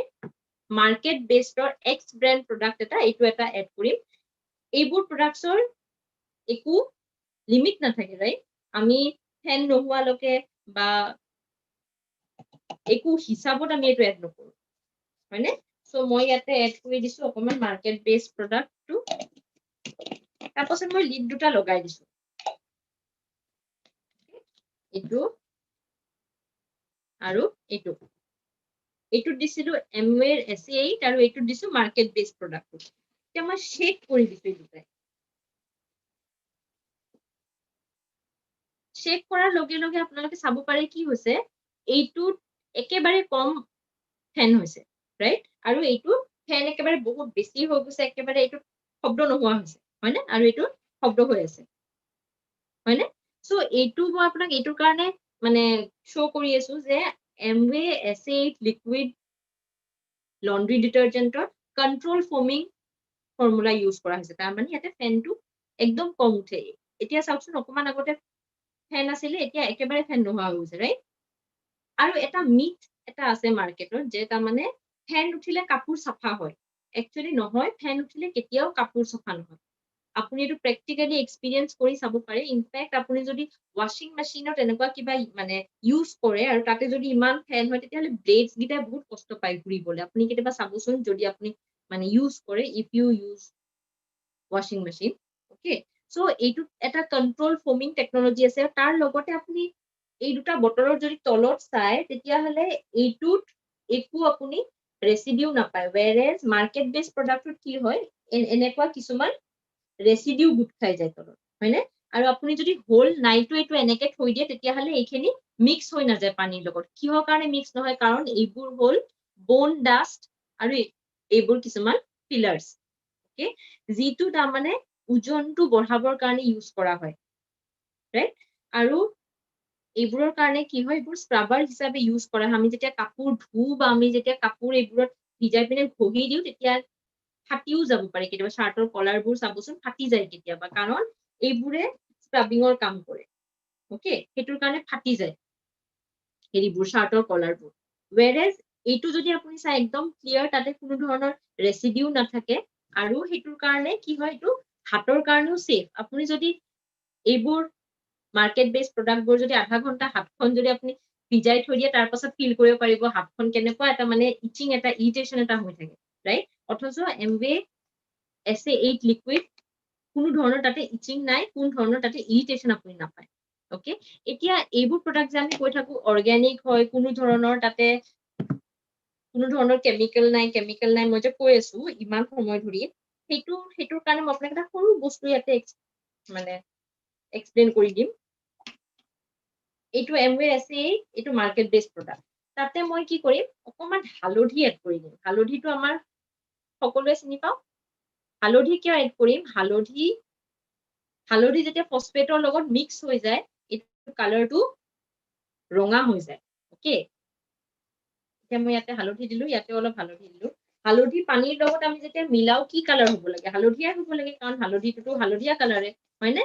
মাৰ্কেট বেসডৰ এক্স ব্ৰ্যান্ড প্ৰডাক্ট এটা এইটো এটা এড কৰিম এইবোৰ প্ৰডাক্টছৰ একো লিমিট নাথাকে ৰাইট আমি ফেন নোহোৱালৈকে বা একো হিচাপত আমি এইটো এড নকৰো হয়নে সো মই ইয়াতে এড কৰি দিছো অকমান মাৰ্কেট বেস প্ৰডাক্টটো তাৰপাছত মই লিড দুটা লগাই দিছো এইটো আৰু এইটো দিছিলো এমৱেৰ SA8 আৰু এইটো দিছো মাৰ্কেট বেস প্ৰডাক্টটো এতিয়া মই শেক কৰি দিছো এই দুটাই শেক কৰাৰ লগে লগে আপোনালোকে চাব পাৰে কি হৈছে এইটো একেবাৰে কম ফেন হৈছে ৰাইট আৰু এইটো ফেন একেবাৰে বহুত বেছি হৈ গৈছে একেবাৰে এইটো শব্দ নোহোৱা হৈছে হয়নে আৰু এইটো শব্দ হৈ আছে হয়নে সো এইটো মই আপোনাক এইটোৰ কাৰণে মানে শো কৰি আছো যে এমৱে SA8 লিকুইড লন্ড্ৰি ডিটাৰজেন্টৰ কন্ট্ৰোল ফোমিং ফৰ্মুলা ইউজ কৰা হৈছে তাৰ মানে ইয়াতে ফেনটো একদম কম উঠে এতিয়া চাওকচোন অকমান আগতে ফেন আছিলে এতিয়া একেবাৰে ফেন নোহোৱা হৈ গৈছে ৰাইট আৰু এটা মিথ এটা আছে মাৰ্কেটত যে তাৰ মানে ফেন উঠিলে কাপোৰ চাফা হয় একচুয়ালি নহয় ফেন উঠিলে কেতিয়াও কাপোৰ চাফা নহয় আপুনি এইটো প্ৰেক্টিক্যালি এক্সপেৰিয়েন্স কৰি চাব পাৰে ইনফেক্ট আপুনি যদি ওয়াশিং মেচিনত এনেকুৱা কিবা মানে ইউজ কৰে আৰু তাতে যদি ইমান ফেন হয় তেতিয়াহলে ব্লেডছ গিটা বহুত কষ্ট পায় ঘুৰিবলৈ আপুনি কেতিয়াবা চাবচোন যদি আপুনি মানে ইউজ কৰে if you use washing machine okay so এইটো এটা কন্ট্ৰোল ফোমিং টেকনলজি আছে তাৰ লগতে আপুনি এই দুটা বটলৰ যদি তলত চাই তেতিয়াহলে এইটোত একো আপুনি ৰেসিডিউ নাপায় whereas মাৰ্কেট বেস প্ৰডাক্টত কি হয় এনেকুৱা কিছুমান ৰেসিডিউ গুট খাই যায় তলত হয়নে আৰু আপুনি যদি হোল নাইটো এইটো এনেকে থৈ দিয়ে তেতিয়াহলে এইখিনি মিক্স হৈ নাযায় পানীৰ লগত কিহৰ কাৰণে মিক্স নহয় কাৰণ এইবোৰ হল বোন ডাস্ট আৰু এইবোৰ কিছুমান পিলাৰ্স ওকে যিটো তাৰ মানে ওজনটো বঢ়াবৰ কাৰণে ইউজ কৰা হয় ৰাইট আৰু এইবোৰৰ কাৰণে কি হয় এইবোৰ স্ক্ৰাবাৰ হিচাপে ইউজ কৰা হয় আমি যেতিয়া কাপোৰ ধু বা আমি যেতিয়া কাপোৰ এইবোৰত ভিজাই পিনে ঘহি দিও তেতিয়া ফাটিও যাব পাৰে কেতিয়াবা শাৰ্টৰ কলাৰবোৰ চাবচোন ফাটি যায় কেতিয়াবা কাৰণ এইবোৰে স্ক্ৰাবিঙৰ কাম কৰে ওকে সেইটোৰ কাৰণে ফাটি যায় হেৰিবোৰ শাৰ্টৰ কলাৰবোৰ whereas এইটো যদি আপুনি চাই একদম ক্লিয়াৰ তাতে কোনো ধৰণৰ ৰেসিডিউ নাথাকে আৰু সেইটোৰ কাৰণে কি হয় এইটো হাতৰ কাৰণেও সেফ আপুনি যদি এইবোৰ মাৰ্কেট বেস প্ৰডাক্টবোৰ যদি আধা ঘন্টা হাতখন যদি আপুনি ভিজাই থৈ দিয়ে তাৰ পাছত ফিল কৰিব পাৰিব হাতখন কেনেকুৱা এটা মানে ইচিং এটা ইৰিটেশন এটা হৈ থাকে ৰাইট অথচ এমৱে SA8 লিকুইড কোনো ধৰণৰ তাতে ইচিং নাই কোনো ধৰণৰ তাতে ইৰিটেশন আপুনি নাপায় ওকে এতিয়া এইবোৰ প্ৰডাক্ট যে আমি কৈ থাকো অৰ্গানিক হয় কোনো ধৰণৰ তাতে কোনো ধৰণৰ কেমিকেল নাই মই যে কৈ আছো ইমান সময় ধৰি সেইটোৰ কাৰণে মই আপোনাক এটা সৰু বস্তু ইয়াতে মানে এক্সপ্লেইন কৰি দিম এইটো এমৱে আছে এইটো মাৰ্কেট বেস প্ৰডাক্ট তাতে মই কি কৰিম অকমান হালধি এড কৰি দিম হালধিটো আমাৰ সকলোৱে চিনি পাওঁ হালধি কিয় এড কৰিম হালধি যেতিয়া ফসফেটৰ লগত মিক্স হৈ যায় এইটো কালাৰটো ৰঙা হৈ যায় ওকে এতিয়া মই ইয়াতে হালধি দিলো ইয়াতে অলপ হালধি দিলো হালধি পানীৰ লগত আমি যেতিয়া মিলাও কি কালাৰ হ'ব লাগে হালধিয়া হ'ব লাগে কাৰণ হালধিটো হালধিয়া কালাৰে হয়নে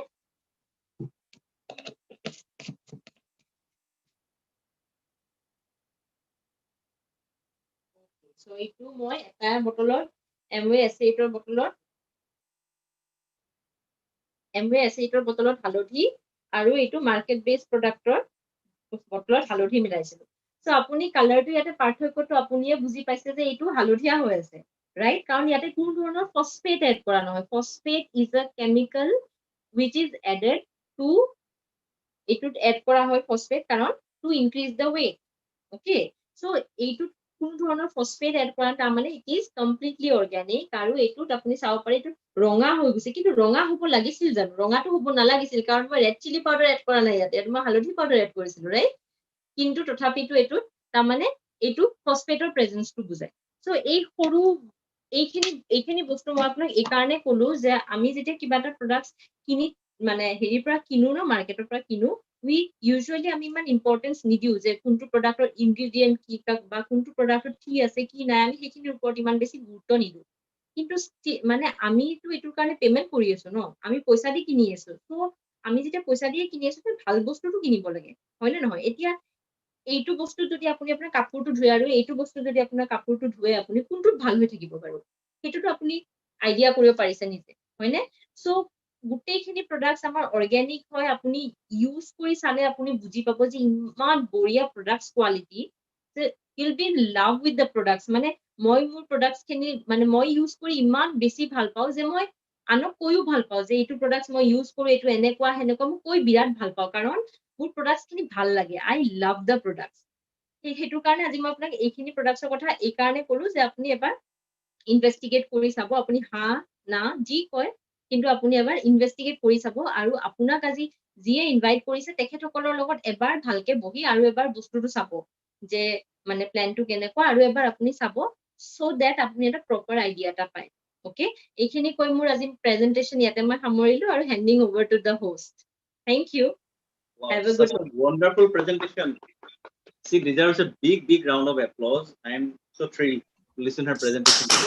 সো এইটো মই এটা বটলৰ এমৱে এচিডৰ বটলত হালধি আৰু এইটো মাৰ্কেট বেস প্ৰডাক্টৰ বটলত হালধি মিলাইছিলো সো আপুনি কালাৰটো ইয়াতে পাৰ্থক্যটো আপুনিয়ে বুজি পাইছে যে এইটো হালধীয়া হৈ আছে ৰাইট কাৰণ ইয়াতে কোনো ধৰণৰ ফসফেট এড কৰা নহয় phosphate is a chemical which is added to এইটোত এড কৰা হয় ফসফেট কাৰণ to increase the weight okay so এইটোত কোনো ধৰণৰ ফসফেট এড কৰা তাৰ মানে it is completely organic আৰু এইটোত আপুনি চাব পাৰে এইটো ৰঙা হৈ গৈছে কিন্তু ৰঙা হ'ব লাগিছিল জানো ৰঙাটো হ'ব নালাগিছিল কাৰণ মই ৰেড চিলি পাউডাৰ এড কৰা নাই ইয়াতে মই হালধি পাউডাৰ এড কৰিছিলো ৰাইট কিন্তু তথাপিতো এইটো তাৰ মানে এইটো ফসফেটৰ প্ৰেজেন্সটো বুজায় সো এই সৰু এইখিনি বস্তু মই আপোনাক এই কাৰণে ক'লো যে আমি যেতিয়া কিবা এটা প্ৰডাক্টস কিনি মানে হেৰিৰ পৰা কিনো ন মাৰ্কেটৰ পৰা কিনো we usually আমি ইমান ইম্পৰ্টেন্স নিদিও যে কোনটো প্ৰডাক্টৰ ইনগ্ৰেডিয়েন্ট কি বা কোনটো প্ৰডাক্টত কি আছে কি নাই আমি সেইখিনিৰ ওপৰত ইমান বেছি গুৰুত্ব নিদিও কিন্তু মানে আমিতো এইটোৰ কাৰণে পেমেন্ট কৰি আছো ন আমি পইচা দি কিনি আছো সো আমি যেতিয়া পইচা দিয়ে কিনি আছো ভাল বস্তুটো কিনিব লাগে হয় নে নহয় এতিয়া এইটো বস্তু যদি আপুনি আপোনাৰ কাপোৰটো ধুই আৰু এইটো বস্তু যদি আপোনাৰ কাপোৰটো ধুৱে আপুনি কোনটোত ভাল হৈ থাকিব বাৰু সেইটোতো আপুনি আইডিয়া কৰিব পাৰিছে নিজে হয়নে সো গোটেইখিনি প্ৰডাক্টস আমাৰ অৰ্গেনিক হয় আপুনি ইউজ কৰি চালে আপুনি বুজি পাব যে ইমান বঢ়িয়া প্ৰডাক্টস কোৱালিটি যে you'll be in love with the products মানে মই মোৰ প্ৰডাক্টস খিনি মানে মই ইউজ কৰি ইমান বেছি ভাল পাওঁ যে মই আনক কৈও ভাল পাওঁ যে এইটো প্ৰডাক্টস মই ইউজ কৰো এইটো এনেকুৱা হেনেকুৱা মই কৈ বিৰাট ভাল পাওঁ কাৰণ মোৰ প্ৰডাক্টস খিনি ভাল লাগে I love the products সেইটো কাৰণে আজি মই আপোনাক এইখিনি প্ৰডাক্টসৰ কথা এই কাৰণে ক'লো যে আপুনি এবাৰ ইনভেষ্টিগেট কৰি চাব আপুনি হা না যি কয় কিন্তু আপুনি এবাৰ ইনভেষ্টিগেট কৰি চাব আৰু আপোনাক আজি যিয়ে ইনভাইট কৰিছে তেখেতসকলৰ লগত এবাৰ ভালকে বহি আৰু এবাৰ বস্তুটো চাব যে মানে প্ল্যানটো কেনেকুৱা আৰু এবাৰ আপুনি চাব সো দ্যাট আপুনি এটা প্ৰপাৰ আইডিয়া এটা পায় ওকে এইখিনি কৈ মোৰ আজি প্ৰেজেন্টেচন ইয়াতে মই সামৰিলো আৰু handing over to the host thank you Wow, Have a such good a wonderful presentation. She deserves a big round of applause. I am so thrilled to listen her presentation.